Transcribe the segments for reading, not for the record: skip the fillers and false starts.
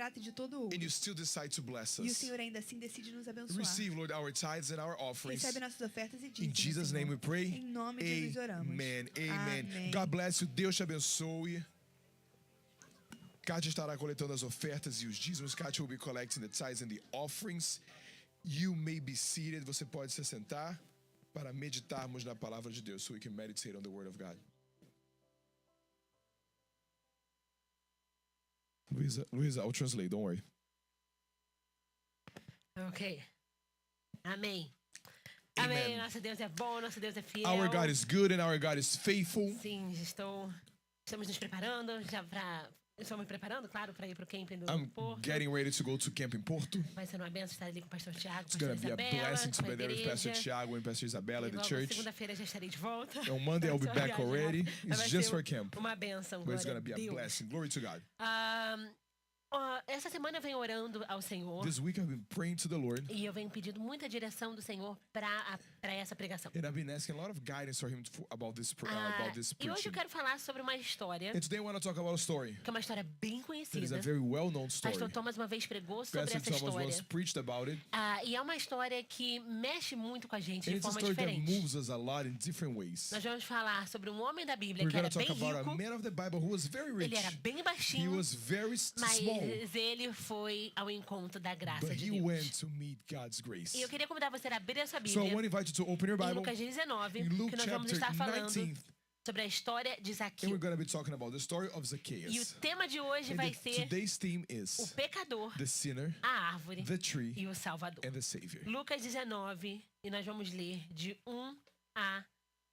prata e de todo ouro. and you still decide to bless E o us. Senhor ainda assim decide nos abençoar. Receive, Lord, our tithes and our offerings. Recebe nossas ofertas e In dízimos, Jesus' Senhor. name we pray. Em nome de Jesus oramos. Amen. Amen. Amém. God bless you. Deus te abençoe. Kátia estará coletando as ofertas e os dízimos. Kátia will be collecting the tithes and the offerings. You may be seated. Você pode se sentar para meditarmos na palavra de Deus. So we can meditate on the word of God. Luisa, I'll translate. Don't worry. Ok. Amém. Amen. Amém. Nosso Deus é bom, nosso Deus é fiel. Our God is good and our God is faithful. Sim, estamos nos preparando já para... Estamos me preparando, claro, para ir para o camping do I'm Porto. getting ready to go to camp in Porto. Vai ser uma benção estar ali com o pastor Tiago, It's pastor going to be a Isabela, blessing to com a be there with Pastor igreja. Tiago and Pastor Isabella, E the logo church. segunda-feira já estarei de volta. On Monday, I'll be Só back viajar. already. Mas It's vai just ser for camp. uma benção, But it's glória going to be a Deus. blessing. Glory to God. Essa semana eu venho orando ao Senhor This week I've been praying to the Lord, e eu venho pedindo muita direção do Senhor para essa pregação. and I've been asking a lot of guidance for him about this E hoje eu preaching. quero falar sobre uma história And today I want to talk about a story que é uma história bem that is a conhecida. very well-known story. Pastor Thomas uma vez pregou sobre Pastor essa Thomas once história. preached about it, E é uma história que mexe muito com a gente and de it's a forma story that diferente. moves us a lot in different ways. Nós vamos falar sobre um homem da Bíblia We're que going era to bem talk about a rico, man of the Bible who was very rich. ele era bem He baixinho, was very small, mas ele foi ao encontro da graça but de he Deus. went to meet God's grace. E eu queria convidar você a abrir a sua So I Bíblia want to invite you to open your em Bible Lucas 19, in Luke que nós vamos chapter estar falando 19, sobre a história de and Zaqueu. we're going to be talking about the story of E o Zacchaeus. tema de hoje And vai ser today's theme o is pecador, the sinner, a árvore the tree, e o Salvador. and the Savior. Lucas 19, e nós vamos ler de 1 a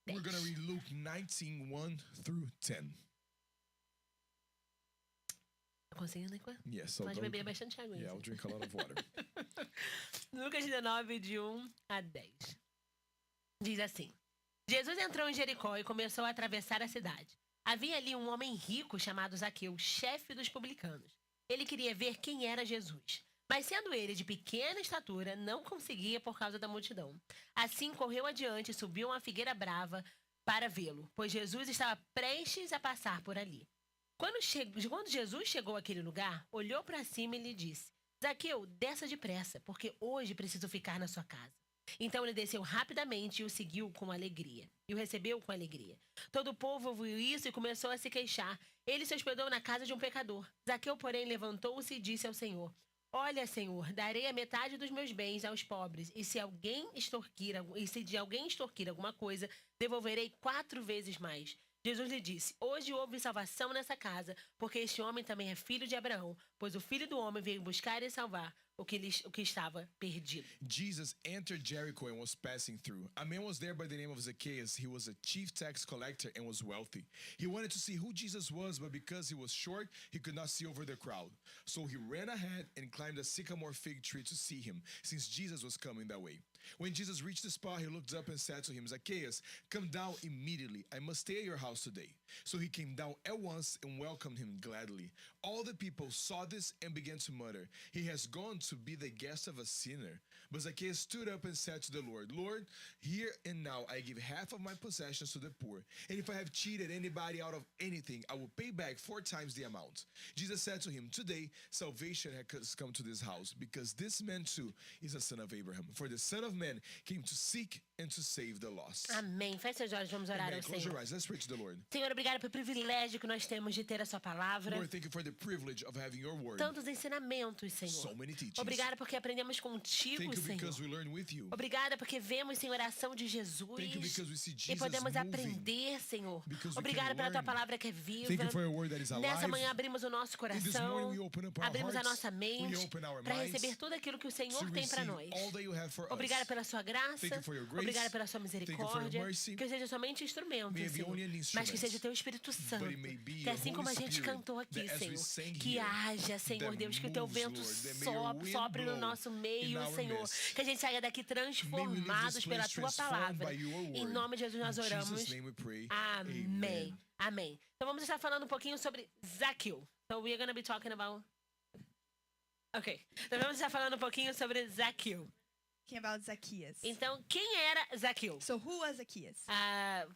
10. We're going to read Luke 19, 1 through 10. Tá conseguindo, enquanto? Yes, so Pode beber bastante água. yeah, I'll drink a lot of water. Lucas 19, de 1 a 10. Diz assim: Jesus entrou em Jericó e começou a atravessar a cidade. Havia ali um homem rico chamado Zaqueu, chefe dos publicanos. Ele queria ver quem era Jesus, mas sendo ele de pequena estatura, não conseguia por causa da multidão. Assim correu adiante e subiu uma figueira brava para vê-lo, pois Jesus estava prestes a passar por ali. Quando Jesus chegou àquele lugar, olhou para cima e lhe disse: Zaqueu, desça depressa, porque hoje preciso ficar na sua casa. Então ele desceu rapidamente e o seguiu com alegria. E o recebeu com alegria. Todo o povo ouviu isso e começou a se queixar. Ele se hospedou na casa de um pecador. Zaqueu, porém, levantou-se e disse ao Senhor: Olha, Senhor, darei a metade dos meus bens aos pobres. E se de alguém extorquir alguma coisa, devolverei 4 vezes mais. Jesus lhe disse: Hoje houve salvação nessa casa, porque este homem também é filho de Abraão, pois o Filho do Homem veio buscar e salvar o que estava perdido. Jesus entered Jericho and was passing through. A man was there by the name of Zacchaeus. He was a chief tax collector and was wealthy. He wanted to see who Jesus was, but because he was short, he could not see over the crowd. So he ran ahead and climbed a sycamore fig tree to see him, since Jesus was coming that way. When Jesus reached the spot, he looked up and said to him, Zacchaeus, come down immediately. I must stay at your house today. So he came down at once and welcomed him gladly. All the people saw this and began to mutter, he has gone to be the guest of a sinner. But Zacchaeus stood up and said to the Lord, Lord, here and now I give half of my possessions to the poor. And if I have cheated anybody out of anything, I will pay back 4 times the amount. Jesus said to him, today salvation has come to this house, because this man too is a son of Abraham. For the Son of Man came to seek and to save the lost. Amém. Feche seus olhos, vamos orar Amen. ao Close your Senhor. eyes. Let's pray to the Lord. Senhor, obrigada pelo privilégio que nós temos de ter a sua palavra. Lord, thank you for the privilege of having your word. Tantos ensinamentos, Senhor. So many teachings. Obrigada porque aprendemos contigo, Thank you Senhor. because we learn with you. Obrigada porque vemos, Senhor, a ação de Jesus Thank you because we see e Jesus podemos moving. aprender, Senhor. Because we Obrigada can pela tua learn. palavra que é viva. Thank you for your word that is alive. Nessa manhã abrimos o nosso And this coração, morning we open up our abrimos a hearts. nossa mente We open our para minds receber tudo aquilo que o Senhor to tem para receive nós. all that you have for us. Obrigada pela sua graça, Thank you for your grace. obrigada pela sua Thank you for your misericórdia, mercy. que eu seja somente instrumento, May it be Senhor, only an mas instrument. que seja o teu Espírito Santo, But it may be que your assim como a Holy gente Spirit, cantou aqui, that as we Senhor, sang que here, haja, Senhor that Deus, que o teu moves, vento Lord, that may your wind sopre no blow nosso in meio, our Senhor, midst. que a gente saia daqui transformados pela tua transformed palavra. by your word. Em nome de Jesus nós In oramos. Jesus' name we pray. Amém. Amen. Amém. Então vamos estar falando um pouquinho sobre Zaqueu. So we are going to be talking about... Ok. Então vamos estar falando um pouquinho sobre Zaqueu. Talking about Zacchaeus. Então, quem era Zaqueu? So who was Zacchaeus?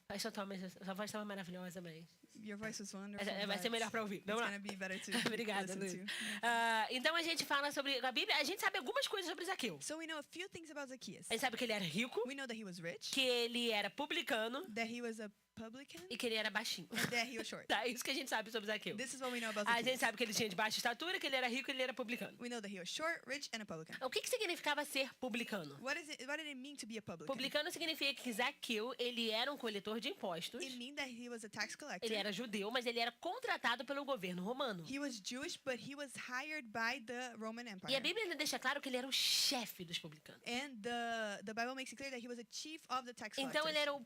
Pastor Thomas, sua voz estava maravilhosa, mas... Your voice was wonderful. Vai ser but melhor pra ouvir. It's Vamos lá. gonna be better to Obrigada, listen Luiz. to. Então a gente fala sobre a Bíblia, a gente sabe algumas coisas sobre Zaqueu. So we know a few things about Zacchaeus. A gente sabe que ele era rico, We know that he was rich, que ele era publicano that he was a publican, e que ele era baixinho. and that he was short. Tá, isso que a gente sabe sobre Zaqueu. This is what we know about A gente Zacchaeus. sabe que ele tinha de baixa estatura, que ele era rico e ele era publicano. We know that he was short, rich, and a publican. O que significava ser publicano? What did it mean to be a publican? Publicano significa que Zaqueu, ele era um coletor de impostos. It meant that he was a tax collector. Ele era judeu, mas ele era contratado pelo governo romano. He was Jewish, but he was hired by the Roman E a Empire. Bíblia deixa claro que ele era o chefe dos publicanos. And the Bible makes it clear that he was a chief of the tax Então collectors.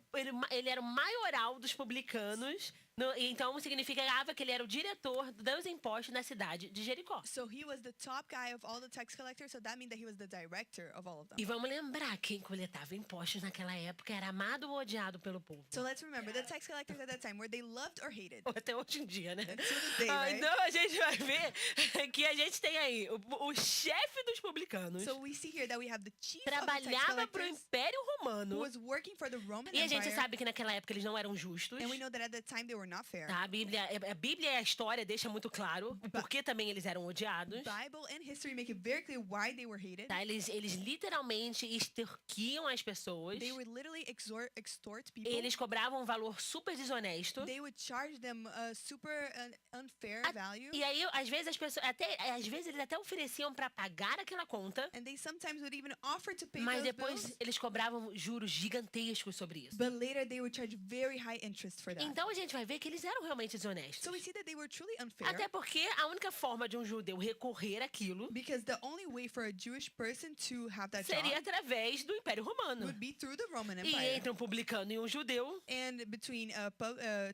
ele era o maioral dos publicanos. Então significava que ele era o diretor dos impostos na cidade de Jericó. So he was the top guy of all the tax collectors, so that means that he was the director of all of them. E vamos lembrar, quem coletava impostos naquela época era amado ou odiado pelo povo. So let's remember, the tax collectors at that time, were they loved or hated? Ou até hoje em dia, né? Until this day, right? Então a gente vai ver que a gente tem aí o chefe dos publicanos So we see here that we have the chief of the tax trabalhava para o collectors Império who Romano. was working for the Roman E a gente Empire. sabe que naquela época eles não eram justos. And we know that at that time they were not fair. Tá? A Bíblia e a história deixa muito claro o porquê também eles eram odiados. Bible and history make it very clear why they were hated. Tá? Eles literalmente extorquiam as pessoas. They would literally extort people. Eles cobravam um valor super desonesto. They would charge them a super unfair value. E aí, às vezes, eles até ofereciam para pagar aquela conta, And they sometimes would even offer to pay mas those depois bills. eles cobravam juros gigantescos sobre isso. But later they would charge very high interest for that. Então a gente vai ver que eles eram realmente desonestos. So we see that they were truly unfair. Até porque a única forma de um judeu recorrer àquilo Because the only way for a Jewish person to have that seria job através do Império Romano. would be through the Roman E Empire. entre um publicano e um judeu, And between a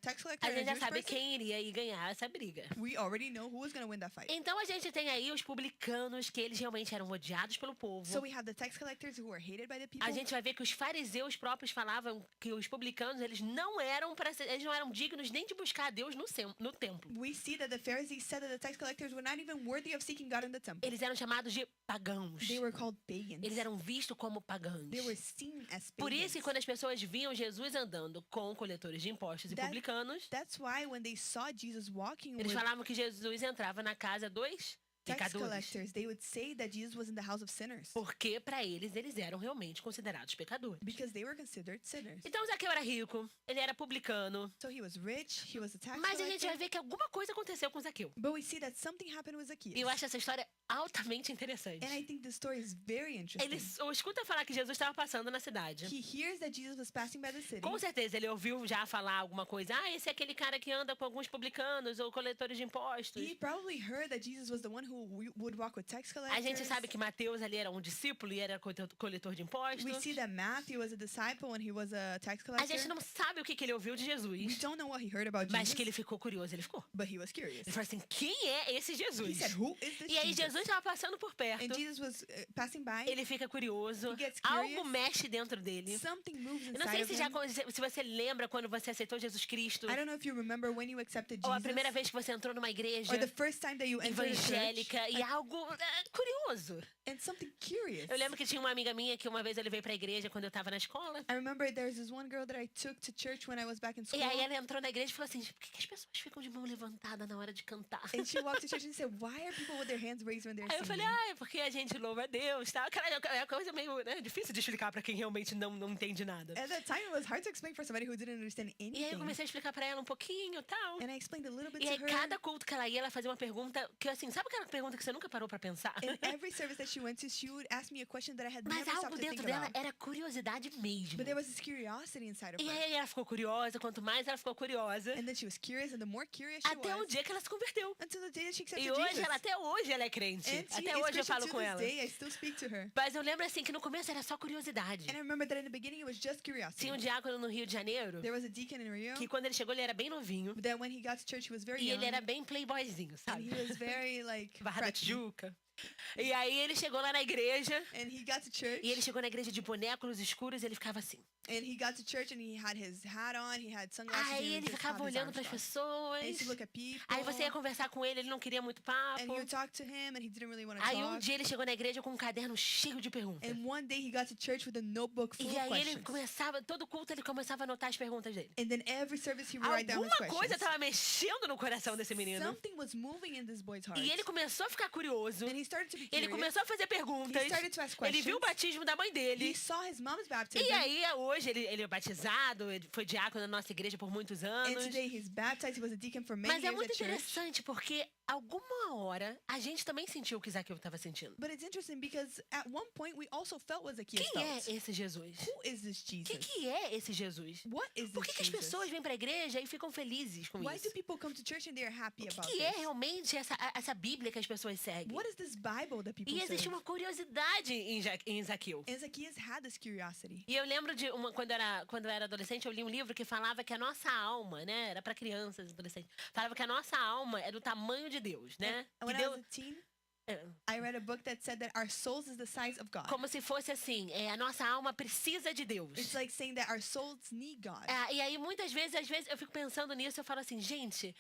tax collector a and gente a já Jewish sabe person, quem iria ir ganhar essa briga. we already know who was going to win that fight. Então a gente tem aí os publicanos, que eles realmente eram odiados pelo povo. So we have the tax collectors who were hated by the people. A gente vai ver que os fariseus próprios falavam que os publicanos, eles não eram dignos nem de buscar a Deus no templo. We see that the Pharisees said that the tax collectors were not even worthy of seeking God in the temple. Eles eram chamados de pagãos. They were called pagans. Eles eram vistos como pagãos. They were seen as Por pagans. isso que quando as pessoas viam Jesus andando com coletores de impostos e publicanos, That's why when they saw Jesus walking eles with falavam que Jesus entrava na casa dos tax pecadores. collectors, they would say that Jesus was in the house of sinners Porque para eles eram realmente considerados pecadores. because they were considered sinners. Então Zaqueu era rico, ele era publicano, So he was rich, he was a tax mas a gente vai collector. ver que alguma coisa aconteceu com Zaqueu. But we see that something happened with E Zacchaeus. eu acho essa história altamente interessante. And I think the story is very interesting. Ele escuta falar que Jesus estava passando na cidade. He hears that Jesus was passing by the city. Com certeza ele ouviu já falar alguma coisa. Ah, esse é aquele cara que anda com alguns publicanos ou coletores de impostos. He probably heard that Jesus was the one who would walk with tax A collectors. gente sabe que Mateus ali era um discípulo e era coletor de impostos. We see that Matthew was a disciple and he was a tax A collector. gente não sabe o que ele ouviu de We Jesus, don't know what he heard about mas Jesus, que ele ficou curioso, ele ficou. but he was curious. Ele falou assim, quem é esse He Jesus? said, "Who is this E aí Jesus?" Jesus estava passando por perto, And Jesus was passing by. ele fica curioso, He gets algo curious. mexe dentro dele. Something moves Eu não inside sei of him. se você lembra quando você aceitou Jesus Cristo, I don't know if you remember when you accepted ou a Jesus, primeira vez que você entrou numa igreja or the first time that you entered a church, evangélica e algo curioso. and something curious. Eu lembro que tinha uma amiga minha que uma vez eu levei pra igreja quando eu tava na escola. I remember there's this one girl that I took to church when I was back in school. E aí ela entrou na igreja e falou assim, por que as pessoas ficam de mão levantada na hora de cantar? And she walked to church and said, "Why are people with their hands raised when they're Aí eu singing?" falei, é porque a gente louva a Deus, tá? Cara, é uma coisa meio difícil de explicar pra quem realmente não entende nada. At that time, it was hard to explain for somebody who didn't understand E aí eu anything. comecei a explicar pra ela um pouquinho e tal. And I explained a little bit E to aí her. cada culto que ela ia, ela fazia uma pergunta que assim, sabe aquela pergunta que você nunca parou pra pensar? In every service that she went to, she would ask me a question that I had Mas never algo stopped to think dentro dela about. era curiosidade mesmo. But there was this curiosity inside of E her. aí ela ficou curiosa, quanto mais ela ficou curiosa, And then she was curious, and the more curious she até o was, dia que ela se converteu. until the day that she accepted E hoje, Jesus. até hoje ela é crente. And she Até is hoje eu Christian falo to com this ela. day. I still speak to her. Mas eu lembro assim que no começo era só curiosidade. And I remember that in the beginning it was just curiosity. Tinha um diácono no Rio de Janeiro There was a deacon in Rio que quando ele chegou ele era bem novinho that when he got to church he was very e young, ele era bem playboyzinho, and sabe? he was very like Barra da preppy. Tijuca. E aí ele chegou lá na igreja, And he got to church. e ele chegou na igreja de bonéculos escuros e ele ficava assim. And he got to church and he had his hat on, he had sunglasses. and Aí he ele just ficava had his olhando arms para as crossed. pessoas. And he used to look at people. Aí você ia conversar com ele não queria muito papo. And you would talk to him and he didn't really want to Aí um talk. dia ele chegou na igreja com um caderno cheio de perguntas. And one day he got to church with a notebook full E of aí ele questions. começava, todo culto ele começava a anotar as perguntas dele. And then every service he would write down his Alguma coisa questions. estava mexendo no coração desse menino. Something was moving in this boy's heart. E ele começou a ficar curioso. And he started to be Ele curious. começou a fazer perguntas. He started to ask Ele viu o questions. batismo da mãe dele. He saw his mom's baptism. E aí, hoje, ele é batizado, ele foi diácono na nossa igreja por muitos And anos. today he's baptized. He was a deacon for many Mas é years muito at church. interessante porque alguma hora a gente também sentiu o que Zaqueu estava sentindo. But it's interesting because at one point we also felt what Zacchaeus Quem é felt. esse Jesus? Who is this O Jesus? que é esse Jesus? What is Por this que as Jesus? pessoas vêm para a igreja e ficam felizes com Why isso? do people come to church and they are happy O about que é this? realmente essa Bíblia que as pessoas seguem? What is this Bible that people E existe serve? uma curiosidade em Zaqueu. And Zacchaeus had this curiosity. E eu lembro de quando eu era adolescente, eu li um livro que falava que a nossa alma, né, era para crianças, adolescentes, falava que a nossa alma é do tamanho de Deus, né? And Que when I Deus, was a teen, é, I read a book that said that our souls is the size of God. como se fosse assim, a nossa alma precisa de Deus. It's like saying that our souls need God. E aí muitas vezes, às vezes eu fico pensando nisso, eu falo assim, gente,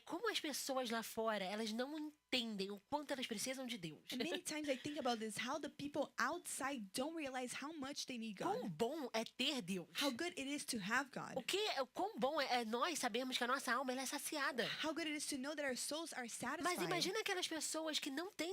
como as pessoas lá fora, elas não entendem o quanto elas precisam de Deus. And many times I think about this, how the people outside don't realize how much they need Quão God. bom é ter Deus. How good it is to have God. O quão bom é nós sabermos que a nossa alma ela é saciada. How good it is to know that our souls are Mas satisfied. imagina aquelas pessoas que não têm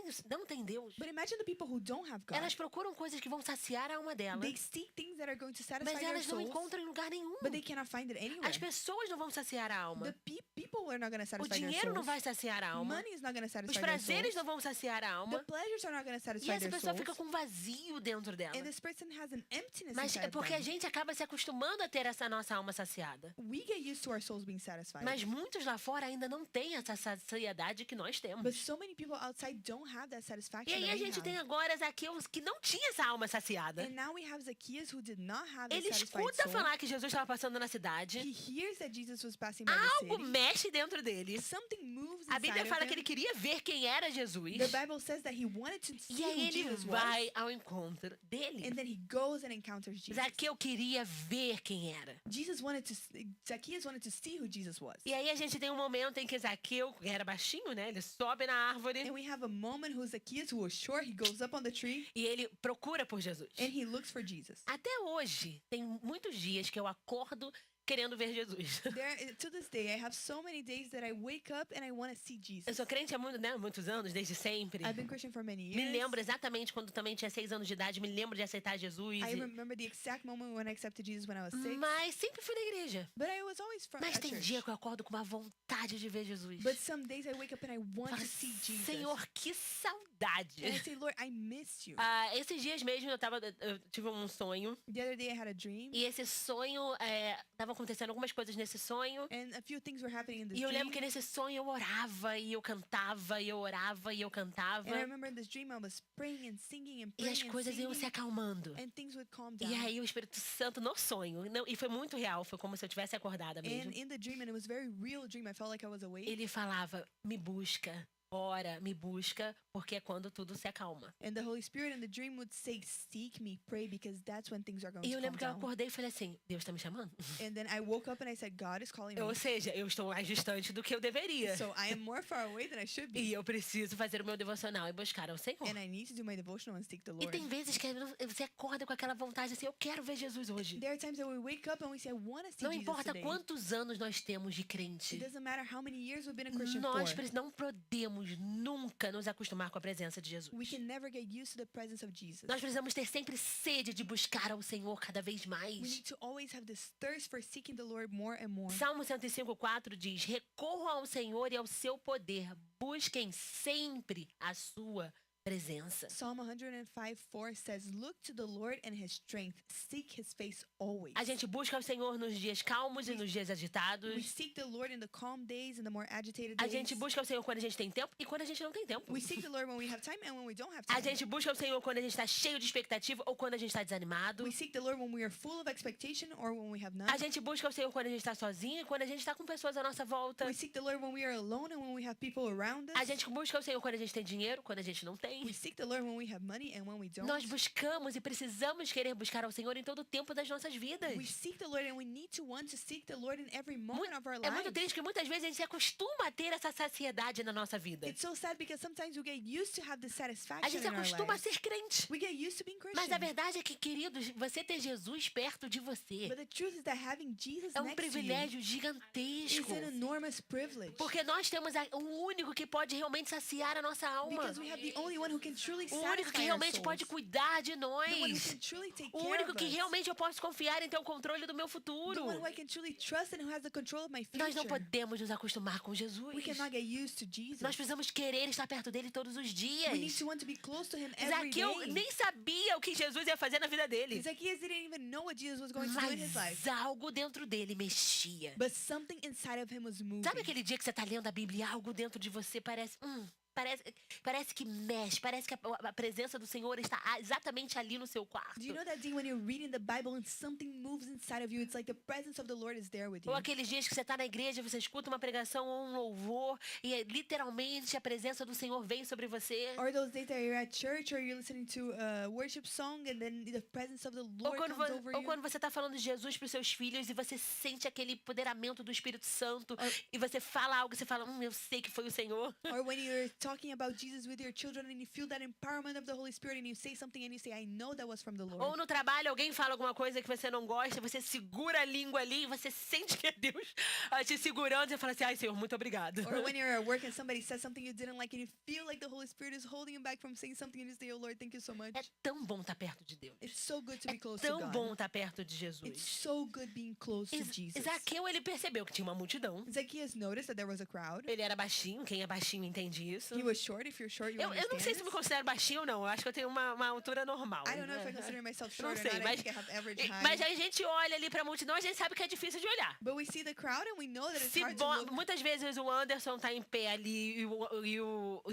Deus. But imagine the people who don't have God. Elas procuram coisas que vão saciar a alma dela, They seek things that are going to satisfy mas their elas não souls, encontram em lugar nenhum. but they cannot find it anywhere. As pessoas não vão saciar a The alma. people are not going to O satisfy their dinheiro não souls. vai saciar a alma. Money is not going to Os satisfy their prazeres souls. não vão saciar a The alma. pleasures are not going to E satisfy essa their pessoa souls. fica com um vazio dentro dela. And this person has an emptiness Mas é inside of porque a them. gente acaba se acostumando a ter essa nossa alma saciada. We get used to our souls being satisfied. Mas muitos lá fora ainda não têm essa saciedade que nós But temos. so many people outside don't have that E satisfaction aí that a we gente have. tem agora Zaqueus que não tinha essa alma saciada. And now we have Zacchaeus who did not have that Ele satisfied escuta soul. falar que Jesus estava passando na He cidade. hears that Jesus was passing by the Algo city. mexe dentro dele. Something moves A Bíblia inside fala of que him. ele queria ver quem era Jesus. The Bible says that he wanted to see E aí who ele Jesus vai was. ao encontro dele. And then he goes and encounters Jesus. Zaqueu queria ver quem era. Zacchaeus wanted to see who Jesus was. E aí a gente tem um momento em que Zaqueu, que era baixinho, né? Ele sobe na árvore And we have a moment who Zacchaeus, who was short, he goes up on the tree e ele procura por Jesus. and he looks for Jesus. Até hoje, tem muitos dias que eu acordo querendo ver Jesus. To this day, I have so many days that I wake up and I want to see Eu Jesus. sou crente há muitos anos, desde sempre. I've been Christian for many Me years. lembro exatamente quando também tinha 6 anos de idade, me lembro de aceitar Jesus. I remember the exact moment when I accepted Jesus when I was 6. Mas sempre fui na igreja. But I was always from Mas at tem church. dia que eu acordo com uma vontade de ver Jesus. But some days I wake up and I want Falo, to see Jesus. Senhor, que saudade. And I say, Lord, I miss you. Esses dias mesmo eu tive um sonho. The other day I had a dream. E esse sonho, estavam acontecendo algumas coisas nesse sonho. And a few things were happening in this E eu dream. lembro que nesse sonho eu orava e eu cantava, e eu orava e eu cantava. And I remember in this dream I was praying and singing and E praying as and coisas iam se singing. acalmando. And things would calm down. E aí o Espírito Santo no sonho, e foi muito real, foi como se eu tivesse acordada mesmo. And in the dream, and it was a very real dream, I felt like I was awake. Ele falava, me busca, ora, me busca, porque é quando tudo se acalma. And the Holy Spirit in the dream would say, seek me, pray, because that's when things are going E eu to calm lembro que eu down. acordei e falei assim, Deus tá me chamando? And then I woke up and I said, God is calling me. Ou seja, eu estou mais distante do que eu deveria. So I am more far away than I should be. E eu preciso fazer o meu devocional e buscar ao Senhor. And I need to do my devotional and seek the E Lord. tem vezes que você acorda com aquela vontade assim, eu quero ver Jesus hoje. There are times that we wake up and we say, I want to see Não Jesus importa today. quantos anos nós temos de crente. It doesn't matter how many years we've been a Christian Nós for. não podemos nunca nos acostumar com a presença de Jesus. We can never get used to the presence of Jesus. Nós precisamos ter sempre sede de buscar ao Senhor cada vez We mais. need to always have this thirst for seeking the Lord more and more. Salmo 105:4 diz: recorram ao Senhor e ao seu poder, busquem sempre a sua presença. Psalm 105:4 says, look to the Lord and his strength. Seek his face always. A gente busca o Senhor nos dias calmos e nos dias We agitados. seek the Lord in the calm days and the more agitated A days. gente busca o Senhor quando a gente tem tempo e quando a gente não tem tempo. We seek the Lord when we have time and when we don't have A time. gente busca o Senhor quando a gente está cheio de expectativa ou quando a gente está desanimado. We seek the Lord when we are full of expectation or when we have none. A gente busca o Senhor quando a gente está sozinho e quando a gente está com pessoas à nossa volta. We seek the Lord when we are alone and when we have people around us. A gente busca o Senhor quando a gente tem dinheiro, quando a gente não tem. tem. We seek the Lord when we have money and when we don't. Nós buscamos e precisamos querer buscar ao Senhor em todo o tempo das nossas vidas. We seek the Lord and we need to want to seek the Lord in every moment of our É muito lives. triste que muitas vezes a gente se acostuma a ter essa saciedade na nossa vida. It's so sad because sometimes we get used to have the A satisfaction gente se in our acostuma a lives. ser crente. We get used to being Mas Christian. a verdade é que, queridos, você ter Jesus perto de você But the truth is that having Jesus é um next to you privilégio is gigantesco. an enormous privilege. Porque nós temos o único que pode realmente saciar a nossa alma. Because we have the only one who can truly O único que satisfy our realmente souls. pode cuidar de The one who nós. can truly take O care único of que us. realmente eu posso confiar em ter o controle do meu The futuro. one who I can truly trust and who has the control of my Nós não future. podemos nos acostumar com Jesus. We cannot get used to Jesus. Nós precisamos querer estar perto dele todos os We need dias. to want to be close to him every Zaqueu day. nem sabia o que Jesus ia fazer na vida dele. Zacchaeus didn't even know what Jesus was going to do in his life. Mas algo dentro dele mexia. But something inside of him was moving. Sabe aquele dia que você está lendo a Bíblia e algo dentro de você parece que mexe, parece que a presença do Senhor está exatamente ali no seu quarto. Do you know that day when you're reading the Bible and something moves inside of you? It's like the presence of the Lord is there with you. Ou aqueles dias que você está na igreja, você escuta uma pregação ou um louvor e literalmente a presença do Senhor vem sobre você. Or those days that you're at church or you're listening to a worship song and then the presence of the Ou Lord quando, comes over ou you. quando você está falando de Jesus para os seus filhos e você sente aquele empoderamento do Espírito Santo e você fala algo e você fala, eu sei que foi o Senhor. Or when you're talking about Jesus with your children and you feel that empowerment of the Holy Spirit and you say something and you say, I know that was from the Lord. Ou no trabalho alguém fala alguma coisa que você não gosta, você segura a língua ali e você sente que é Deus te segurando e você fala assim, ai Senhor, muito obrigado. Or when you're at work and somebody says something you didn't like and you feel like the Holy Spirit is holding you back from saying something and you say, oh Lord, thank you so much. É tão bom estar perto de Deus. It's so good to be É close to tão God. bom estar perto de It's Jesus. so good being close to Jesus. Zaqueu, ele percebeu que tinha uma multidão. Zacchaeus noticed that there was a crowd. Ele era baixinho, quem é baixinho entende isso. He was short. If you're short, you Eu não understand sei se me this. considero baixinho ou não. Eu acho que eu tenho uma altura normal. I don't know if I consider myself Não short or sei, not. I mas, think I have average height. mas a gente olha ali pra multidão, a gente sabe que é difícil de olhar. But we see the crowd and we know that it's Se hard to look. muitas vezes o Anderson tá em pé ali e o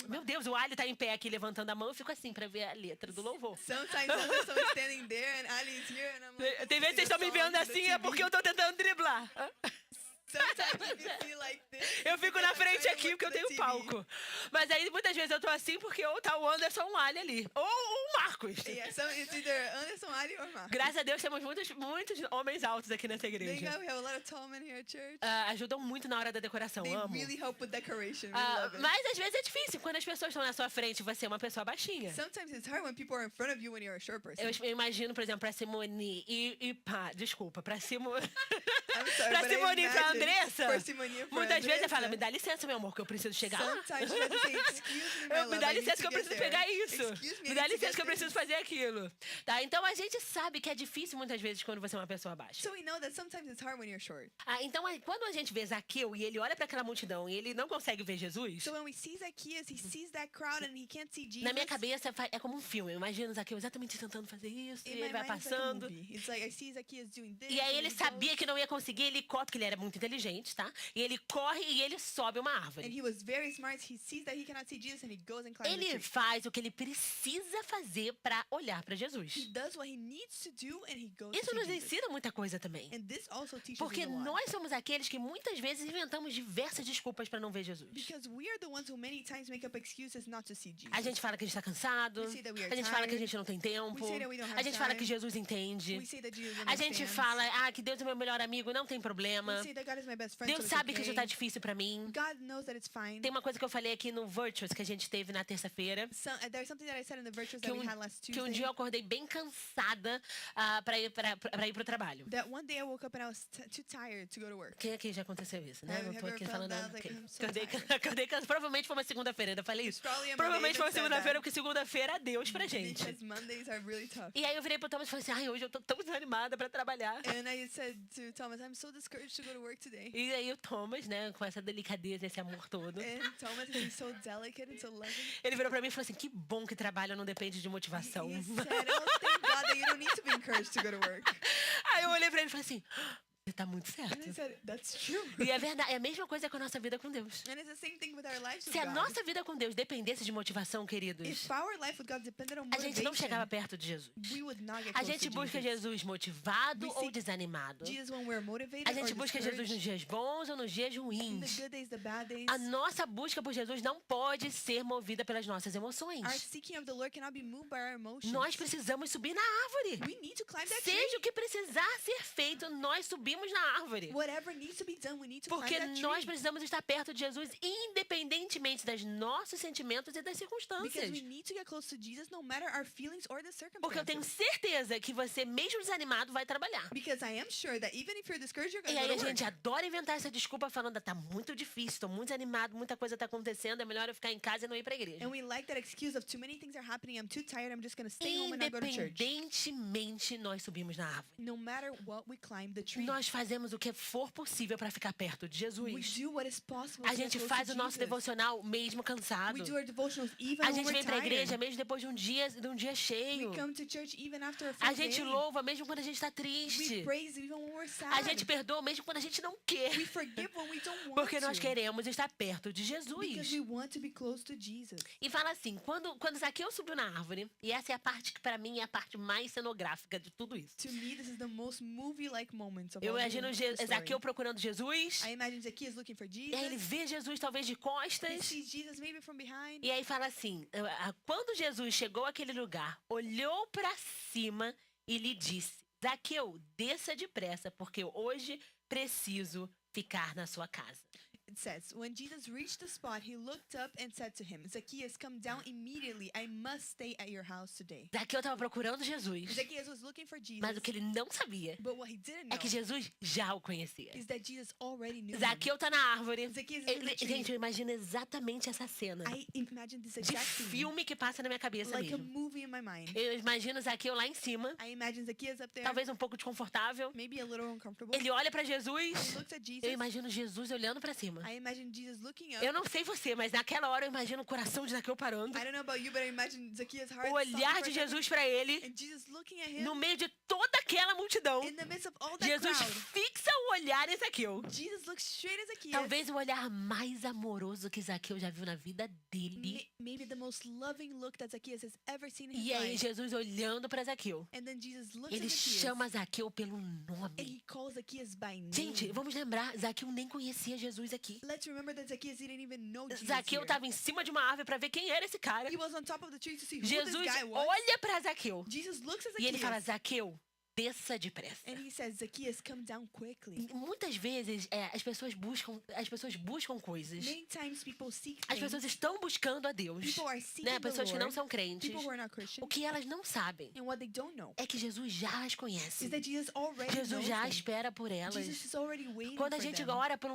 meu Deus, o Ali tá em pé aqui levantando a mão, eu fico assim pra ver a letra do louvor. Sometimes someone's standing there and Ali's here and I'm like, Tem vezes que vocês estão me vendo assim, é porque eu tô tentando driblar. Sometimes if you see like this, Eu fico na frente aqui porque eu tenho palco. Mas aí muitas vezes eu tô assim porque ou tá o Anderson ou o Ali ali. Ou o Marcos. Yeah, so it's either Anderson, Ali, or Mark. Graças a Deus temos muitos homens altos aqui nessa Thank igreja. God we have a lot of tall men here at church. Ajudam muito na hora da decoração, They amo. really help with decoration. We love it. Mas às vezes é difícil quando as pessoas estão na sua frente e você é uma pessoa baixinha. Sometimes it's hard when people are in front of you when you're a short person. Eu imagino, por exemplo, pra Simone desculpa, pra Simone. I'm sorry, pra but I Simone e pra imagine Andressa. for Simone and for Muitas vezes você Andressa, fala, me dá licença, meu amor, que eu preciso chegar lá. Sometimes you have to say, excuse me, my love, Me dá I need licença to que eu get preciso there. pegar isso. Excuse me, Me I dá need to licença get que eu preciso this. fazer aquilo. Tá? Então a gente sabe que é difícil muitas vezes quando você é uma pessoa baixa. So we know that sometimes it's hard when you're short. Então quando a gente vê Zaqueu e ele olha para aquela multidão e ele não consegue ver Jesus, So when we see Zacchaeus, he sees that crowd and he can't see Jesus. na minha cabeça é como um filme. Eu imagino Zaqueu exatamente tentando fazer isso, In e my ele vai mind, it's like a passando. movie. It's like I see Zacchaeus doing this. E aí and ele he sabia goes, que não ia conseguir, ele corre, porque ele era muito inteligente, tá? E ele corre e ele sobe uma and árvore. he was very smart. He sees that he cannot see Jesus and he goes and climbs the Ele tree. faz o que ele precisa fazer para olhar para He Jesus. does what he needs to do and he goes Isso to nos see Jesus. ensina muita coisa também. And this also teaches Porque us a lot. nós somos aqueles que muitas vezes inventamos diversas desculpas para não ver Jesus. Because we are the ones who many times make up excuses not to see Jesus. A gente fala que a gente está cansado, We say that we are a gente fala que a tired. gente não tem tempo, We say that we don't have a gente fala time. que Jesus entende, We say that Jesus a gente understands. fala que Deus é meu melhor amigo, não tem problema. We say that God is my best friend. Deus so it's sabe que okay. isso tá difícil para mim. God knows that it's fine. Tem uma coisa que eu falei aqui no Virtuous que a gente teve na terça-feira. There's something that I said in the virtues Que that we had last que um Tuesday. dia eu acordei bem cansada para ir pro trabalho. That one day I woke up and I was too tired to go to work. Quem aqui já aconteceu isso, né? Have Não you tô ever aqui felt falando that? nada. Like, Ok. I'm so Acordei cansada. Provavelmente foi uma segunda-feira, eu falei isso. Probably a Monday Provavelmente foi uma that said segunda-feira, that. porque segunda-feira é Deus pra gente. Because Mondays are really tough. E aí eu virei pro Thomas e falei assim, ai, hoje eu tô tão desanimada pra trabalhar. And I said to Thomas, I'm so discouraged to go to work today. E aí o Thomas, né, com essa delicadeza, esse amor todo, And Thomas is so delicate and so loving. ele virou pra mim e falou assim, que bom que trabalho não depende de motivação. He said, oh, thank God that you don't need to be encouraged to go to work. Aí eu olhei pra ele e falei assim, Você tá muito And I certo. said, that's true. E é verdade, é a mesma coisa com a nossa vida com Deus. And it's the same thing with our lives with Se a God. nossa vida com Deus dependesse de motivação, queridos, If our life with God depended on a gente não chegava motivation, perto de Jesus. we would not get A close gente to busca Jesus. Jesus motivado We ou seek desanimado. Jesus when we're motivated A gente or busca Jesus nos discouraged, dias bons ou nos dias in ruins. the good days, the bad days. A nossa busca por Jesus não pode ser movida pelas nossas emoções. Our seeking of the Lord cannot be moved by our emotions. Nós precisamos subir na árvore. We need to climb that Seja o tree. que precisar ser feito, nós subimos na árvore. Whatever needs to be done, we need to Porque climb that nós tree. precisamos estar perto de Jesus, independentemente dos nossos sentimentos e das Because circunstâncias. we need to get close to Jesus no matter our feelings or the Porque eu tenho circumstances. certeza que você, mesmo desanimado, vai trabalhar. Because I am sure that even if you're discouraged, you're E going aí to a go to gente work. adora inventar essa desculpa falando, tá muito difícil, tô muito desanimado, muita coisa tá acontecendo, é melhor eu ficar em casa e não ir pra igreja. And we like that excuse of too many things are happening, I'm too tired, I'm just going to stay home and not go to church. Independentemente, nós subimos na árvore. No matter what, we climb the tree. Nós fazemos o que for possível para ficar perto de We Jesus. do what is possible A to get gente close faz to o nosso Jesus. devocional mesmo cansado. We do our devotionals even A when gente we're vem pra tired. igreja mesmo depois de um dia cheio. We come to church even after a A full gente day. louva mesmo quando a gente tá We triste. praise even when we're sad. A gente perdoa mesmo quando a gente não quer. We forgive when we don't want Porque nós to. queremos estar perto de Because Jesus. we want to be close to Jesus. E fala assim, quando Zaqueu subiu na árvore, e essa é a parte que pra mim é a parte mais cenográfica de tudo isso. To me, this is the most movie-like moments of Eu all imagino the story. Zaqueu procurando Jesus, I imagine Zacchaeus looking for Jesus. e aí ele vê Jesus talvez de He costas, sees Jesus maybe from behind. e aí fala assim, quando Jesus chegou àquele lugar, olhou pra cima e lhe disse, Zaqueu, desça depressa, porque hoje preciso ficar na sua casa. It says, when Jesus reached the spot, he looked up and said to him, Zacchaeus, come down immediately. I must stay at your house today. Zaqueu estava procurando Jesus, Zacchaeus was looking for Jesus. mas o que ele não sabia But what he didn't é know que Jesus já o conhecia. is that Jesus already knew him. Zaqueu tá na árvore. Zacchaeus is in the tree. Gente, eu imagino exatamente essa cena I imagine this de exact scene, filme que passa na minha cabeça like a mesmo. movie in my mind. Eu imagino Zaqueu lá em cima, I imagine Zacchaeus up there, talvez um pouco desconfortável. maybe a little uncomfortable. Ele olha pra He Jesus. looks at Jesus. Eu imagino Jesus olhando pra cima. I imagine Jesus looking up. Eu não sei você, mas naquela hora eu imagino o coração de Zaqueu parando. I don't know about you, but I imagine Zacchaeus' heart O olhar de Jesus pra ele, and Jesus looking at him no meio de toda aquela multidão. in the midst of all that Jesus crowd. fixa o olhar em Zaqueu. Jesus looks straight at Zacchaeus. Talvez o olhar mais amoroso que Zaqueu já viu na vida dele. Maybe the most loving look that Zacchaeus has ever seen in his E aí life. Jesus olhando pra Zaqueu. And then Jesus looks Ele at Zacchaeus chama Zaqueu pelo and nome. he calls Zacchaeus by name. Gente, vamos lembrar, Zaqueu nem conhecia Jesus aqui. Let's remember that Zacchaeus didn't even know Jesus Zaqueu here. estava em cima de uma árvore para ver quem era esse cara. He was on top of the tree to see who Jesus this guy was. olha para Zaqueu Jesus looks at e ele fala: Zacchaeus Zaqueu, desça depressa. and he says, Zacchaeus, come down quickly. Muitas vezes as pessoas buscam coisas. Many times people seek As things. pessoas estão buscando a Deus. People are seeking Né? the Pessoas que não Lord. são crentes. People who are not Christian. O que elas não sabem And what they don't know é que Jesus já as is conhece. that Jesus already Jesus knows já them. espera por elas. Jesus is already waiting Quando a for gente them. ora por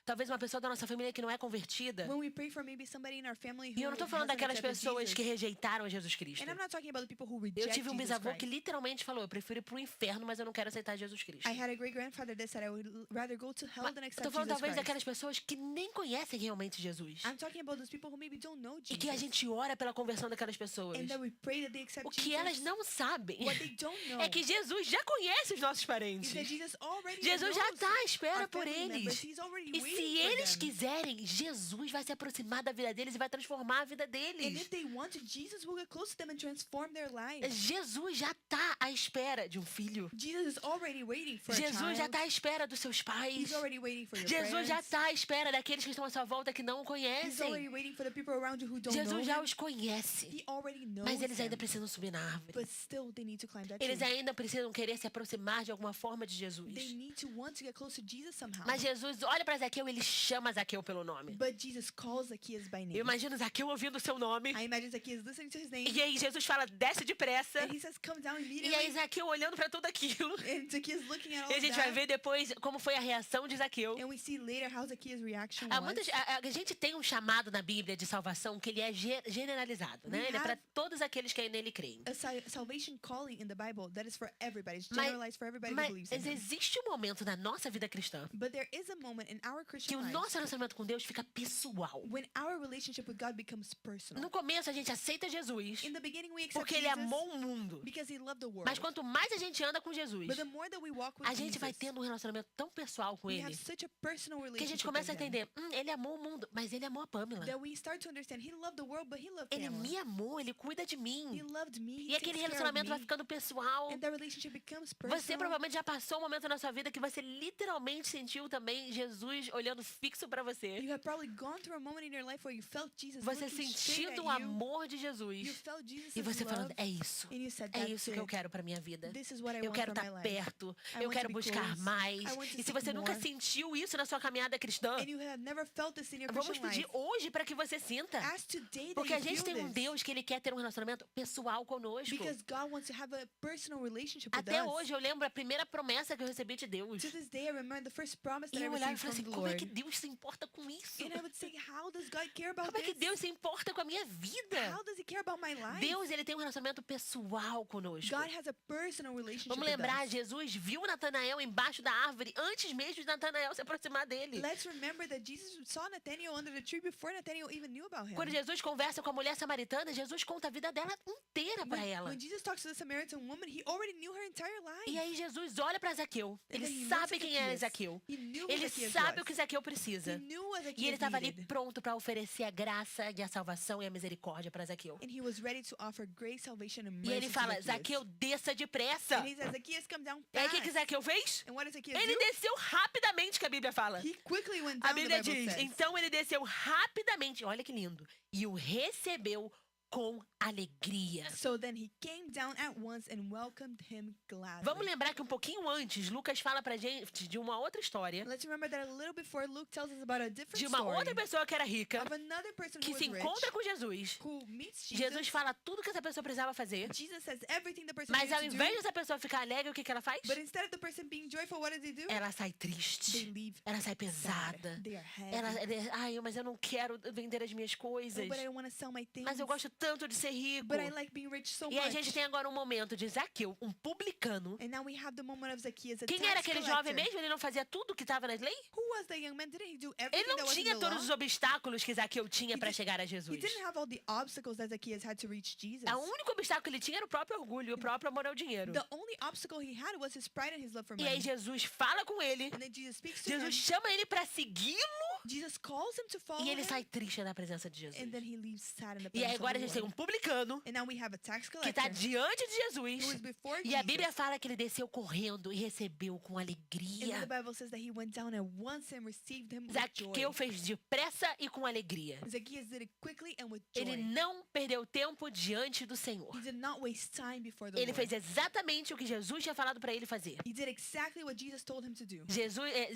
talvez uma pessoa da nossa família que não é convertida, When we pray for maybe somebody in our family who e eu não tô falando hasn't daquelas accepted pessoas Jesus. que rejeitaram a Jesus Cristo. And I'm not talking about the people who Eu reject tive um Jesus bisavô Christ. que literalmente falou: eu prefiro ir pro inferno, mas eu não quero aceitar Jesus Cristo. I had a great grandfather that said I would rather go to hell Mas than eu accept tô falando Jesus talvez Christ. daquelas pessoas que nem conhecem realmente Jesus. I'm talking about those people who maybe don't know E Jesus. que a gente ora pela conversão daquelas pessoas. And that we pray that they accept O que Jesus. elas não sabem What they don't know é que Jesus já conhece os nossos is that parentes. Jesus already Jesus já knows está à espera our por family members. eles. He's already E waiting se for eles them. quiserem, Jesus vai se aproximar da vida deles e vai transformar a vida And deles. if they want to, Jesus will get close to them and transform their lives. Jesus já está à espera de um filho. Jesus is already waiting for a Jesus já child. está à espera dos seus pais. He's already waiting for your Jesus já parents. está à espera daqueles que estão à sua volta que não o He's conhecem. already waiting for the people around you who don't know Jesus já him. os conhece. He already knows Mas eles ainda them. precisam subir na árvore. But still, they need to climb that Eles tree. ainda precisam querer se aproximar de alguma forma de Jesus. They need to want to get close to Jesus somehow. Mas Jesus olha para Zaqueu e ele chama Zaqueu pelo nome. But Jesus calls Zacchaeus by name. Eu imagino Zaqueu ouvindo o seu nome. I imagine Zacchaeus listening to his name. E aí Jesus fala, desce depressa. And he says, come down E immediately. aí Zaqueu olhando para tudo aquilo. And Zacchaeus looking at all E a gente that. vai ver depois como foi a reação de Zaqueu. And we see later how Zacchaeus' reaction Ah, was. a gente tem um chamado na Bíblia de salvação que ele é generalizado, né? We Ele é para have- todos aqueles que nele creem. A salvation calling in the Bible that is for everybody. It's Mas- generalized for everybody who Mas believes in him. existe um momento na nossa vida cristã But there is a moment in our que Christian o lives nosso relacionamento com Deus fica pessoal. when our relationship with God becomes personal. No começo a gente aceita Jesus In the beginning, we accept porque ele Jesus amou o mundo. because he loved the world. Mas quanto mais a gente anda com Jesus, But the more that we walk with a gente vai Jesus, tendo um relacionamento tão pessoal com we ele have such a personal que a relationship gente começa a with him, entender, ele amou o mundo, mas ele amou a Pamela. that we start to understand he loved the world, but he loved Ele Pamela. me amou, ele cuida de He mim. loved me. E He aquele takes care of relacionamento vai me. ficando pessoal. And that relationship becomes Você personal. provavelmente já passou um momento na sua vida que você literalmente sentiu também Jesus olhando fixo pra você. You have probably gone through a moment in your life where you felt Jesus Você looking straight at sentindo o you. amor de You Jesus. felt Jesus' E você falando, love. é isso. And you said, É that's isso que eu it. quero pra minha vida. This is what I Eu want quero for my estar life. perto. I Eu want quero to be buscar close. mais. I want to E se seek você nunca more. sentiu isso na sua caminhada cristã, And you have never felt this in your vamos Christian pedir life. hoje para que você sinta. Ask today that Porque you a gente feel tem um this. Deus que ele quer ter um relacionamento pessoal conosco. Because God wants to have a personal relationship with Até us. hoje eu lembro a primeira promessa que eu recebi de Deus. To this day, I remember the first promise E that I eu olhava e received falei from assim, the como é que Lord. Deus se importa com isso? And I would say, how does God care about Como é que this? Deus se importa com a minha vida? How does he care about my life? Deus, ele tem um relacionamento pessoal conosco. God has a personal relationship Vamos with lembrar, us. Jesus viu Natanael embaixo da árvore antes mesmo de Natanael se aproximar dele. Let's remember that Jesus saw Nathanael under the tree before Nathanael even knew about him. Quando Jesus conversa com a mulher samaritana, Jesus conta a vida dela inteira para ela. When Jesus talks to the Samaritan woman, he already knew her entire life. E aí Jesus olha para Zaqueu. And then Ele he looks sabe at quem é Zacchaeus. Zaqueu. He knew who Ele Zacchaeus sabe was. o que Zaqueu He precisa. knew what E ele Zacchaeus estava ali needed. pronto para oferecer a graça e a salvação e a misericórdia para Zaqueu. And he was ready to offer grace, salvation, and E mercy ele to fala, Zacchaeus. Zaqueu, desça depressa. And he says, Zacchaeus, come down E aí o fast. que Zaqueu fez? And what does Zacchaeus Ele do? desceu rapidamente, que a Bíblia fala. He quickly went A down, the Bíblia Bible diz, says. então ele desceu rapidamente, olha que lindo, e o recebeu com alegria. So then he came down at once and welcomed him gladly. Vamos lembrar que um pouquinho antes, Lucas fala pra gente de uma outra história, Let's remember that a little before Luke tells us about a different de uma story outra pessoa que era rica, of another person que who se was encontra rich, com Jesus. who meets Jesus. Jesus fala tudo que essa pessoa precisava fazer, Jesus says everything the person mas ao needs to invés do, dessa pessoa ficar alegre, o que ela faz? but instead of the person being joyful, what does he do? Ela sai They triste, leave ela sai sad. pesada. They are heavy. Ai, mas eu não quero vender as minhas Oh, coisas. but I don't want to sell my things. Mas eu gosto tanto de ser rico. But I like being rich so E aí a much. gente tem agora um momento de Zaqueu, um publicano. And now we have the moment of Zacchaeus, a Quem tax era aquele collector. jovem mesmo? Ele não fazia tudo que estava na lei? Who was the young man? Didn't he do Ele everything não that was in tinha the todos law? os obstáculos que Zaqueu tinha He para didn't- chegar a He Jesus. didn't have all the obstacles that Zacchaeus had to reach Jesus. O único obstáculo que ele tinha era o próprio orgulho, o próprio amor ao dinheiro. The only obstacle he had was his pride and his love for E money. aí Jesus fala com ele. And then Jesus speaks to Jesus him. chama ele para segui-lo Jesus calls him to follow e ele him. sai triste na presença de Jesus. And then he leaves sad in the E aí presence agora a of gente the tem um Lord. publicano And now we have a tax que collector está diante de Jesus. who is before E a Jesus. Bíblia fala que ele desceu correndo e recebeu com And then alegria. the Bible says that he went down at once and received him with Zaqueu joy. fez depressa e com alegria. Zacchaeus did it quickly and with Ele joy. não perdeu tempo diante do Senhor. He did not waste time before the Ele Lord. fez exatamente o que Jesus tinha falado para ele fazer. He did exactly what Jesus told him to do.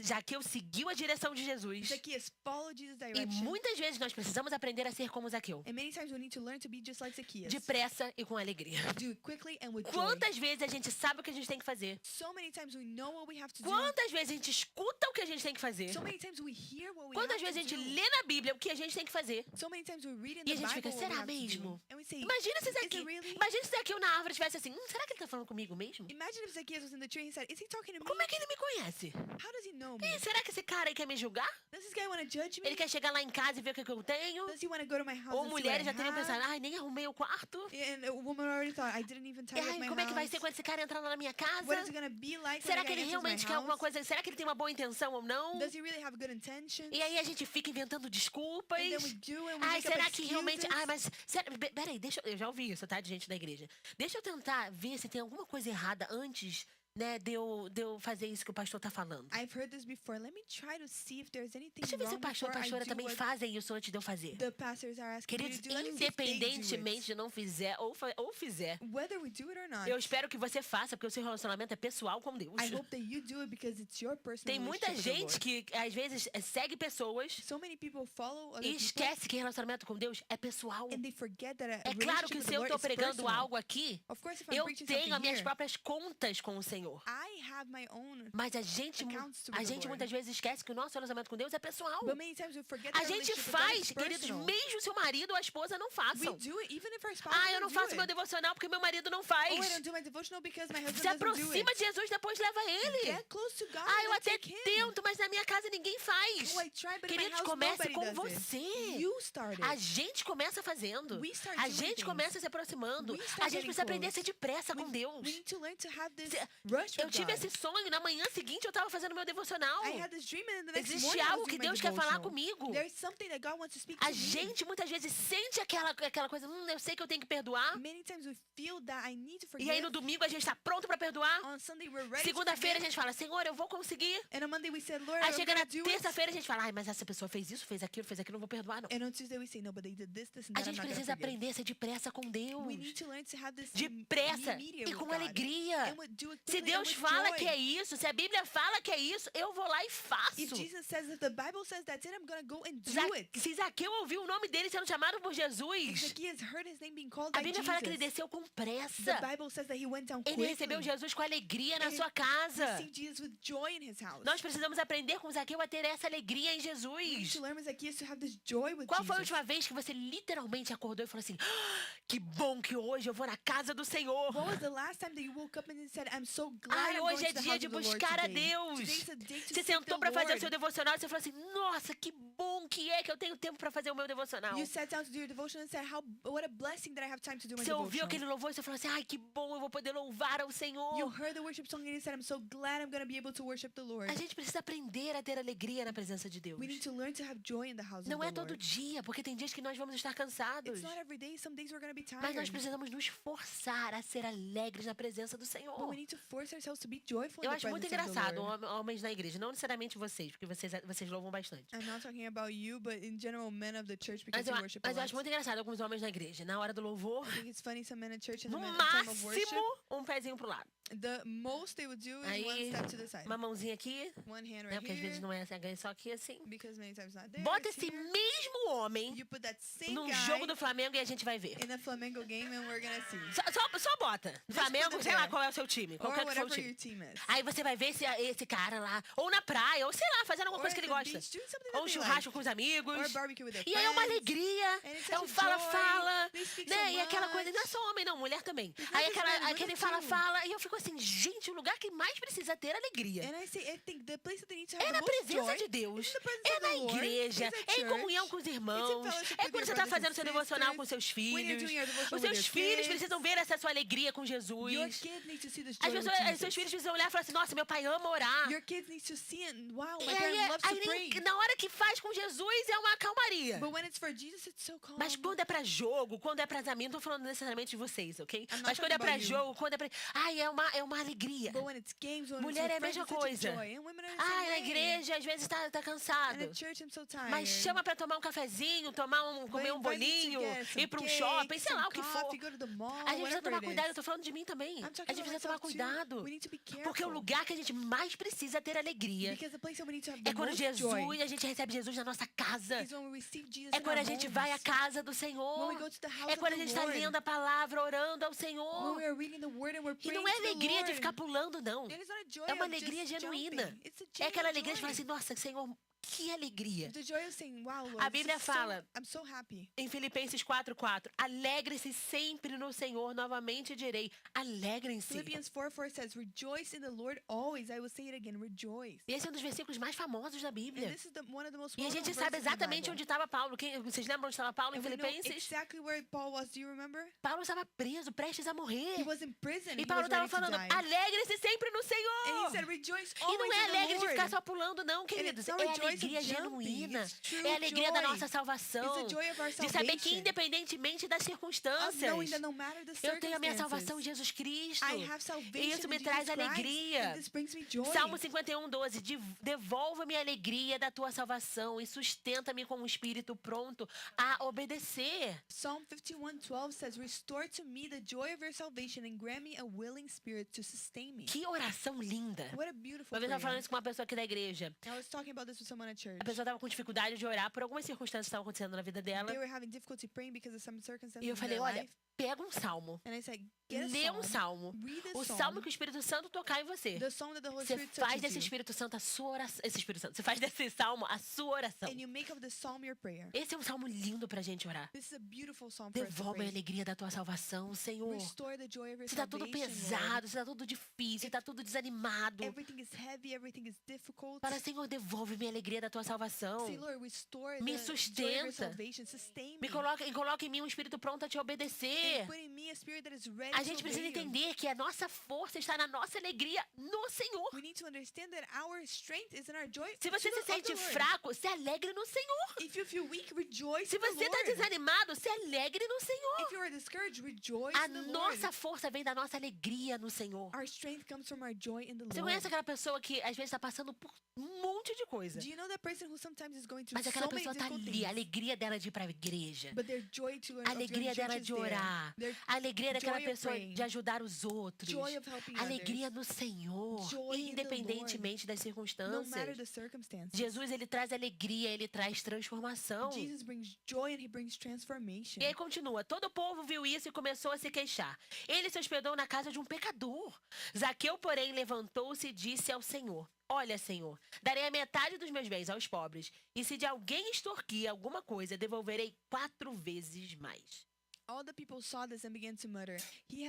Zaqueu seguiu a direção de Jesus. Zacchaeus followed Jesus' E direction. muitas vezes nós precisamos aprender a ser como Zaqueu. And many times we need to learn to be just like Zacchaeus. Depressa e com alegria. Do it quickly and with joy. Quantas vezes a gente sabe o que a gente tem que fazer? So many times we know what we have to do. Quantas vezes a gente escuta o que a gente tem que fazer? So many times we hear what we Quantas have vezes a to gente do. lê na Bíblia o que a gente tem que fazer? So many times we read in E a the gente Bible fica, what we será have to do. mesmo? And we say, Imagina se is it Zaqueu, really? imagina se Zaqueu na árvore estivesse assim, será que ele tá falando comigo mesmo? Imagine if Zacchaeus was in the tree and he said, is he talking to me? Como é que ele me conhece? How does he know me? Ih, será que esse cara aí quer me julgar? Does this guy want to judge me? Ele quer chegar lá em casa e ver o que eu tenho? Does he want to go to my house Ou and see what mulheres I já teriam have? pensado, ai, nem arrumei o quarto. And a woman already thought, I didn't even tidy up Ai, my como é que vai house. ser quando esse cara entrar lá na minha casa? What is it going to be like Será when que the ele guy enters my realmente quer alguma house? coisa? Será que ele tem uma boa intenção ou não? Does he really have good intentions? E aí a gente fica inventando desculpas. And then we do and we Ai, make up será que realmente... excuses. Ai, mas... Peraí, eu já ouvi isso, tá? De gente da igreja. Deixa eu tentar ver se tem alguma coisa errada antes, né, de eu fazer isso que o pastor tá falando. I've heard this before. Let me try to see if there's anything Deixa eu ver se wrong o pastor e a before I pastora do também what fazem isso antes de eu fazer. the pastors are asking me Queridos, to do. Let me see if they do independentemente it. de não fizer ou fizer, Whether we do it or not, eu espero que você faça, porque o seu relacionamento é pessoal com Deus. I hope that you do it because it's your personal Tem muita relationship with the gente Lord. que, às vezes, segue pessoas So many people follow other e people esquece que relacionamento com Deus é pessoal. and they forget that a É claro relationship que with se the eu Lord tô is pregando personal. algo aqui, Of course, if I'm eu preaching tenho something as minhas here, próprias contas com o I Senhor. I have my own. Mas a gente Accounts with the Lord. muitas vezes esquece que o nosso relacionamento com Deus é pessoal. But many times we forget A that gente relationship with God faz, is queridos, personal. mesmo se o marido ou a esposa não We façam. do it even if our spouse Ah, eu não doesn't faço do meu it. devocional porque meu marido não Oh, I faz. don't do my devotional because my husband Se doesn't do aproxima it. de Jesus, depois leva ele. Get close to God Ah, and eu then até take him. tento, mas na minha casa ninguém faz. Oh, I try, but in my Queridos, house comece nobody com does it. você. You started. A gente começa fazendo. We start A doing gente things. começa se aproximando. We start A gente getting precisa aprender a close. ser depressa com We Deus. need to learn to have this Se- rush Eu with tive God. esse sonho, na manhã seguinte eu estava fazendo meu devocional. I had this dream and the next Existe morning I algo was que doing my Deus quer falar devotional. comigo. There's something that God wants to speak A to me. gente muitas vezes sente aquela coisa, eu sei que eu tenho que perdoar. Many times we feel that I need to E forgive. aí no domingo a gente está pronto para perdoar. On Sunday we're ready to Segunda-feira a forgive. gente fala, Senhor, eu vou conseguir. And on Monday we said, Lord, Aí I'm chega gonna na do it. terça-feira a gente fala, ai, mas essa pessoa fez isso, fez aquilo, não vou perdoar não. And on Tuesday we say, no, but they did this, this, and A that. I'm gente not gonna precisa forgive. aprender a ser depressa com Deus. We need to learn to have this Depressa immediate e with com God. alegria. And do it Se quickly and Deus with fala joy. que é isso, se a Bíblia fala que é isso, eu vou lá e faço. If Jesus says, if the Bible says that's it, I'm gonna go and do it. Se Zaqueu ouviu o nome dele sendo chamado por If Jesus, Zacchaeus heard his name being called a by Bíblia fala que ele Jesus, desceu com the pressa. Bible says that he went down Ele recebeu quickly. Jesus com alegria na And sua casa. Received Jesus with joy in his house. Nós precisamos aprender com Zaqueu a ter essa alegria em We need Jesus. to learn as Zacchaeus to have this joy with Qual foi a Jesus. última vez que você literalmente acordou e falou assim: que bom que hoje eu vou na casa do Senhor. What was the last time that you woke up and you said, I'm so glad Ai, I'm hoje going é to the dia house de of the Lord buscar a today. Deus. Today's a day to Você seek sentou the para fazer o Lord. seu devocional e você falou assim: nossa, que bom que é que eu tenho tempo para fazer o meu devocional. You sat down to do your devotion and said, what a blessing that I have time to do my Você ouviu devotional. aquele louvor e você falou assim: ai, que bom, eu vou poder louvar ao You Senhor. heard the worship song and you said, I'm so glad I'm going to be able to worship the Lord. A gente precisa aprender a ter alegria na presença de Deus. We need to learn to have joy in the house Não of é the todo Lord. dia, porque tem dias que nós vamos estar cansados. It's not every day. Some days we're going to be Mas nós tired. precisamos nos forçar a ser alegres na presença do But Senhor. we need to force ourselves to be joyful Eu in the acho muito presence of the engraçado Lord. homens na igreja, não necessariamente vocês, porque vocês louvam bastante. I'm not talking about you, but in general, men of the church, because Mas you eu, worship a mas eu acho lot. muito engraçado alguns homens na igreja. Na hora do louvor, I think it's funny some men in church in the no time of worship, máximo, um pezinho pro lado. the most they would do is one Aí, step to the side. uma mãozinha aqui, One hand né? right Porque às vezes here, não é assim, é só aqui assim. because many times not there. Bota it's esse here. mesmo homem You put that same num guy jogo do Flamengo e a gente vai ver. in a Flamengo game and we're gonna see. Só bota. put Flamengo, it sei lá there. qual é o seu time. Or Qualquer que for o whatever time. your team is. Aí você vai ver esse cara lá, ou na praia, ou sei lá, fazendo alguma Or coisa que at ele the gosta. beach, doing something Ou that um they churrasco like. com os amigos. Or barbecue with their E aí é uma friends. alegria, And it's é such um a fala-fala, joy. They speak né? so E aquela coisa, não é much. só homem não, mulher também. It's Aí not just men, aquele women fala-fala, e eu fico assim, gente, o lugar que mais precisa ter alegria And I say, I think the place that they need to é have na the most presença joy de Deus, is in the presence é of na the Lord, igreja, is at é em church, comunhão com os irmãos, fellowship é with quando your você está brothers fazendo and seu devocional com sisters, seus when you're filhos. doing your devotional Os with seus your filhos kids. precisam ver essa sua alegria com Jesus. Your kids need to see this As joy with pessoas, Jesus. seus filhos precisam olhar e falar assim, nossa, meu pai ama orar. Your kids need to see it. Wow, E my aí, parent loves to pray. na hora que faz com Jesus, é uma calmaria. But when it's for Jesus, it's so calm. Mas quando é pra jogo, quando é pra amigos, não tô falando necessariamente de vocês, ok? I'm not Mas quando é talking pra about you. jogo, quando é pra... Ai, é uma alegria. But when it's games, when Mulher it's é a with friends, mesma it's such a coisa. joy. And women are the Ai, same na way. igreja, às vezes tá And cansado. at church, I'm so tired. Mas chama pra tomar um cafezinho, comer um But invite me to bolinho, get some ir pra um cake, shopping, sei some lá o que for. coffee, go to the mall, A gente precisa whatever tomar it cuidado, eu is. tô falando de mim também. I'm A talking gente about precisa tomar myself too. cuidado. We need to be Porque o careful. lugar que a gente mais precisa ter alegria Because the place that we need to have the é quando most Jesus, joy a gente recebe Jesus na nossa casa. is when we receive Jesus É in quando our a gente homes. vai à casa do When Senhor. we go to the house É of quando a the gente está Lord. lendo a palavra, orando ao When Senhor. we are reading the word and we're E praying não é to the alegria de Lord. ficar pulando, não. It is not a joy É uma of alegria just genuína. jumping. It's a É aquela genuine alegria de falar joy. assim, nossa, Senhor, que alegria. The joy of saying, wow, Lord, A this Bíblia is fala, I'm so happy. em Filipenses 4:4, alegre-se sempre no Senhor, novamente direi, alegrem-se. Philippians 4:4 says, rejoice in the Lord always. I will say it again, rejoice. E esse é um dos versículos mais famosos da And Bíblia. this is one of the most E a well-known gente sabe verses in the exatamente Bible. onde estava Paulo. Vocês lembram onde estava Paulo em And we know Filipenses? exactly where Paul was. Do you remember? Paulo estava preso, prestes a morrer. He was in prison. E He Paulo was estava ready to falando, die. alegre-se sempre no And he Senhor. said, rejoice E always não é in alegre the de ficar Lord. só pulando, não, queridos. É it's not a rejoice of alegria jumping, genuína. it's true É a alegria da joy. nossa salvação. It's the joy of our De saber que salvation. independentemente das Of circunstâncias, knowing that no matter the eu tenho a minha salvação em circumstances, Jesus Cristo. I have salvation E isso me in traz Jesus Christ, alegria. and this brings me joy. Salmo 51:12. Devolva-me a alegria da tua salvação e sustenta-me com um espírito pronto a obedecer. Psalm 51:12 says, restore to me the joy of your salvation and grant me a willing spirit to sustain me. Que oração linda. What a beautiful Uma vez eu estava falando prayer. isso com uma pessoa aqui da igreja. I was talking about this with someone at church. A pessoa estava com dificuldade de orar por algumas circunstâncias que estavam acontecendo na vida dela. They were having difficulty praying because of some circumstances E eu in falei, their olha, life. pega um salmo, And I said, get a lê um psalm, salmo. read O this salmo psalm, que o Espírito Santo tocar em você. the song that the Holy Você Spirit faz touches desse you. Espírito Santo a sua oração. Esse Espírito Santo. Você faz desse salmo a sua oração. And you make of the psalm your prayer. Esse é um salmo lindo pra gente orar. This is a beautiful psalm for us to Devolve a pray. alegria da tua salvação, Senhor. Restore the joy of your Se tá tudo salvation, pesado, Lord. se tá tudo difícil, se tá tudo desanimado. Everything is heavy, everything is difficult. Fala, Senhor, devolve minha alegria da tua salvação. Say, Lord, restore Me the joy of your sustenta. salvation. Sustain Me me. coloca em mim um espírito pronto a te obedecer. And put in me a spirit that is ready A to gente precisa obey you. entender que a nossa força está na nossa alegria no Senhor. We need to understand that our strength is in our joy. Se você se of the sente Lord. fraco, se alegre no Senhor. If you feel weak, rejoice Se in the você está Lord. desanimado, se alegre no If Senhor. you are discouraged, rejoice A in the Lord. nossa força vem da nossa alegria no Senhor. Our strength comes from our joy in the Você Lord. conhece aquela pessoa que às vezes está passando por um monte de coisa, Do you know that person who sometimes is going through mas aquela so many pessoa tá difficult ali, a things, alegria dela de ir pra igreja, but their joy to a alegria dela de orar, a alegria daquela joy of pessoa praying, de ajudar os outros, joy of helping a alegria others, no Senhor, joy in the independentemente das no matter circunstâncias. the circumstances. Jesus, ele traz alegria, ele traz transformação. Jesus brings joy and he brings transformation. E aí continua, todo o povo viu isso e começou a se queixar. Ele se hospedou na casa de um pecador. Zaqueu, porém, levantou-se e disse ao Senhor: Olha, Senhor, darei a metade dos meus bens aos pobres, e se de alguém extorquir alguma coisa, devolverei 4 vezes mais. All the people saw this and began to mutter, he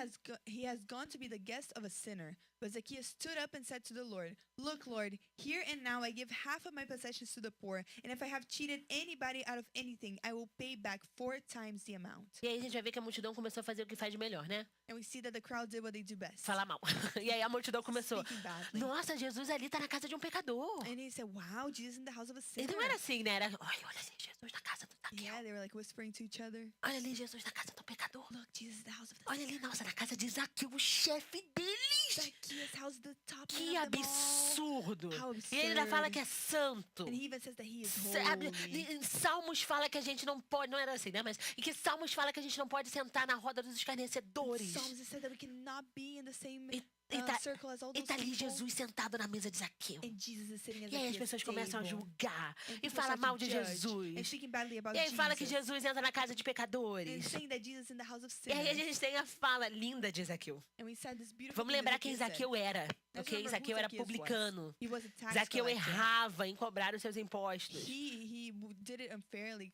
has gone to be the guest of a sinner. But Zacchaeus stood up and said to the Lord, Look, Lord, here and now I give half of my possessions to the poor, and if I have cheated anybody out of anything, I will pay back 4 times the amount. E aí a gente vai ver que a multidão começou a fazer o que faz de melhor, né? And we see that the crowd did what they do best. Falar mal. E aí a multidão começou: Speaking badly. Nossa, Jesus ali tá na casa de um pecador. And he said, Wow, Jesus in the house of a E sinner. não era assim, né? Era: olha ali, Jesus na casa do Zaqueu. Yeah, they were like whispering to each other. Olha ali, Jesus na casa do pecador. Look, Jesus in the house of the Olha ali, nossa, na casa de Zaqueu, o chefe deles. Zacchaeus house, the top Que man of them all. absurdo! How E ele ainda fala absurd. que é santo. And he even says that he is Sabe, holy. em Salmos fala que a gente não pode, não era assim, né? Mas em que Salmos fala que a gente não pode sentar na roda dos escarnecedores. Psalms it said that we cannot be in the same E tá, circle as all e those tá ali people. Jesus sentado na mesa de Zaqueu. And Jesus is sitting at E aí as Zacchaeus' pessoas começam a table. julgar And e people fala start to mal de judge Jesus. And speaking badly about E aí fala que Jesus. Jesus entra na casa de And pecadores. saying that Jesus is in the house of E aí a sinners. gente tem a fala linda de Zaqueu. And we said this beautiful Vamos thing that lembrar quem Zacchaeus said. Zaqueu era, Let's ok? remember who Zaqueu era Zacchaeus was. publicano. He was a tax Zaqueu collector. errava em cobrar os seus impostos. He did it unfairly,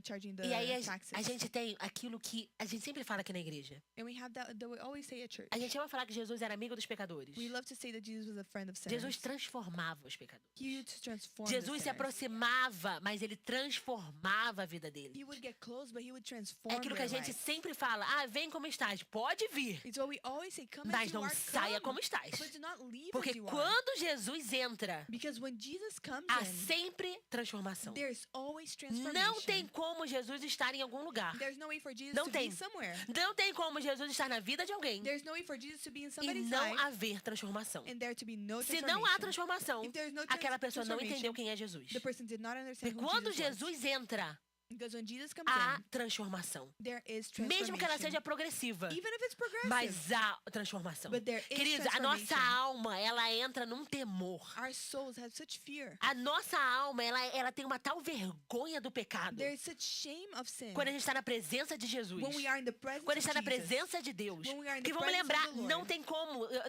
charging the E aí taxes. a gente tem aquilo que a gente sempre fala aqui na igreja. And we have that we always say at church. A gente ama falar que Jesus era amigo dos pecadores. We love to say that Jesus was a friend of sinners. Jesus transformava os pecadores. He used to transform the Jesus se sinners. aproximava, mas ele transformava a vida dele. He would get close, but he would transform É aquilo que a their gente life. sempre fala: ah, vem como estás, pode vir, It's what we always say, come mas as you não are, saia come, como estás. but do not leave Porque as you are. quando Jesus entra, Because when Jesus comes há in, sempre transformação. there's always transformation. Não tem como Jesus estar em algum lugar. There's no way for Jesus Não to tem. be somewhere. Não tem como Jesus estar na vida de alguém There's no way for Jesus to be in e somebody's não life haver transformação. and there to be no Se não há transformation. transformação, If there's no aquela pessoa não transformation, entendeu quem é Jesus. the person did not understand Porque who quando Jesus was. Jesus entra, Because when Jesus comes há in, transformação. there is transformation. Mesmo que ela seja progressiva, Even if it's progressive. mas há transformação. But there is Queridos, a nossa transformation. alma, ela entra num temor. Our souls have such fear. A nossa alma, ela tem uma tal vergonha do pecado. There is such shame of sin. Quando a gente está na presença de Jesus. When we are in the presence Quando a gente está of na Jesus. presença de Deus. When we are in Que the vamos presence lembrar, of the Lord.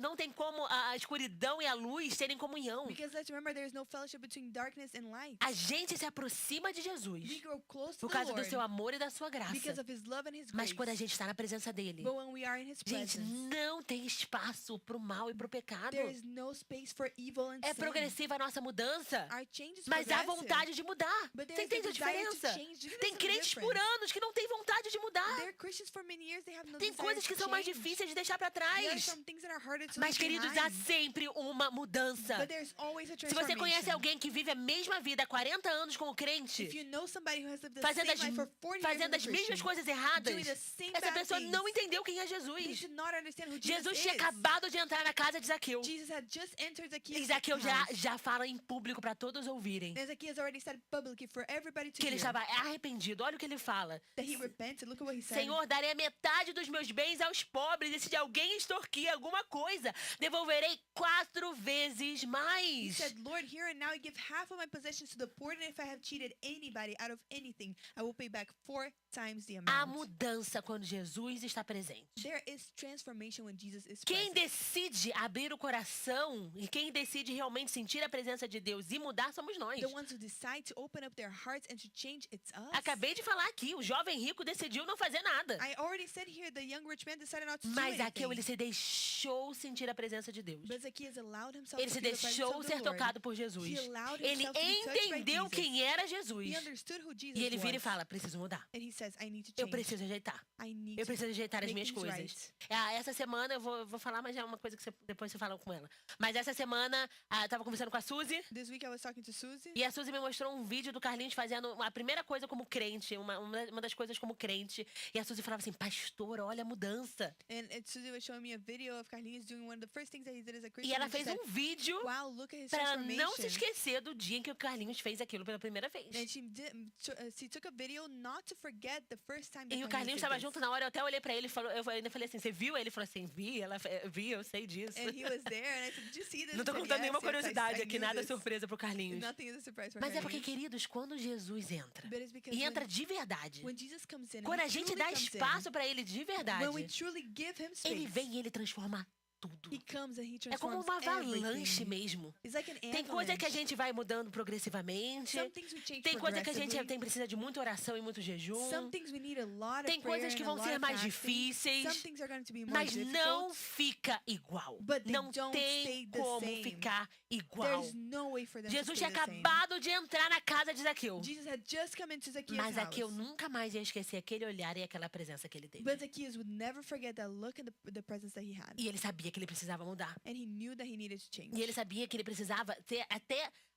não tem como a escuridão e a luz terem comunhão. Because let's remember there is no fellowship between darkness and light. A gente se aproxima de Jesus We grow close to por the causa do Lord seu amor e da sua graça. because of his love and his Mas grace. quando a gente está na presença dele, But when we are in his gente, presence, não tem espaço pro mal e pro pecado. there is no space for evil and É sin. progressiva a nossa mudança, Our change is mas há progressive. vontade de mudar. But Você there is a entende a desire to diferença? change. Do you Tem understand the crentes por difference? anos que não têm vontade de mudar. There are Christians for many years, they have no Tem desire coisas que to são mais change. difíceis de deixar para There are trás. some things that are harder to Mas, leave queridos, há behind. sempre uma mudança. But there's always a Se você conhece transformation. alguém que vive a mesma vida há 40 anos como crente, If you know somebody who has lived the fazendo same as, life for 40 fazendo years as as a mesmas Christian, coisas erradas, doing the same essa bad pessoa things, não entendeu quem é they Jesus. did not understand who Jesus Jesus tinha is. acabado de entrar na casa de Zaqueu. Jesus had just entered E Zacchaeus' Zaqueu house. já fala em público para todos ouvirem And Zacchaeus already said publicly for everybody to que ele hear estava arrependido. Olha o que ele fala. that he repented. Look at what he said. Senhor, darei a metade dos meus bens aos pobres, e se de alguém extorquir alguma coisa, devolverei 4 vezes He mais. said, Lord, here and now I give half of my possessions to the poor, and if I have cheated anybody out of anything, saying, I will pay back 4 times the Há amount. mudança quando Jesus está presente. There is transformation when Jesus is Quem present. decide abrir o coração e quem decide realmente sentir a presença de Deus e mudar somos nós. The ones who decide to open up their hearts and to change, it's us. Acabei de falar aqui, o jovem rico decidiu não fazer nada. I already said here, the young rich man decided not to Mas do Zaqueu, anything. ele se deixou sentir a presença de Deus. But Zacchaeus allowed himself Ele to se feel the presence deixou of ser the Lord. tocado por Jesus. He allowed Ele himself to be touched by entendeu Jesus. quem era Jesus. He understood who Jesus E ele vira e was. fala, preciso mudar. And he says, I need to Eu change. preciso ajeitar. I need Eu to preciso ajeitar as make minhas things coisas. right. Essa semana eu vou falar, mas é uma coisa que depois você fala com ela. Mas essa semana eu tava conversando com a Suzy. This week I was talking to Susie. E a Suzy me mostrou um vídeo do Carlinhos fazendo a primeira coisa como crente, uma das coisas como crente. E a Suzy falava assim, pastor, olha a mudança. And Susie was showing me a video of Carlinhos doing one of the first things that he did as a E Christian. ela and she fez said, um vídeo wow, look at his pra ela não se transformation. esquecer do dia em que o Carlinhos fez aquilo pela primeira vez. And she took a video not to forget the first time that E o Carlinhos Carlinhos estava did this. junto na hora, eu até olhei pra ele e eu ainda falei assim, você viu? Ele falou assim, vi, vi, eu sei disso. And he was there, and I said, did you see this? Não tô He said, contando nenhuma "Yes, yes, curiosidade I aqui, knew nada this." surpresa pro Carlinhos. Nothing is a surprise for Mas é porque, Carlinhos. queridos, quando Jesus entra, But it's because e entra when, de verdade, when Jesus comes in, and quando he a gente truly dá comes espaço pra ele de in, verdade, when we truly give him space, ele vem e ele transforma tudo. he comes and he É como transforms uma avalanche everything. mesmo. It's like an Tem coisa que a avalanche. gente vai mudando progressivamente. Some things we change Tem coisa que a gente progressively. precisa de muita oração e muito jejum. Some things we need a lot Tem of prayer coisas que and a vão lot ser of mais fasting. difíceis. Some things are going to be more Mas não difficult. fica igual. But they Não don't stay tem the como same. ficar igual. There's no way for them Jesus to tinha stay the same. acabado de entrar na casa de Zaqueu. Jesus had just come into Zacchaeus' Mas Zaqueu house. nunca mais ia esquecer aquele olhar e aquela presença que ele teve. But Zacchaeus would never forget that look and the presence that he had. E ele sabia que ele precisava mudar. And he knew that he needed to change. E ele sabia que ele precisava ter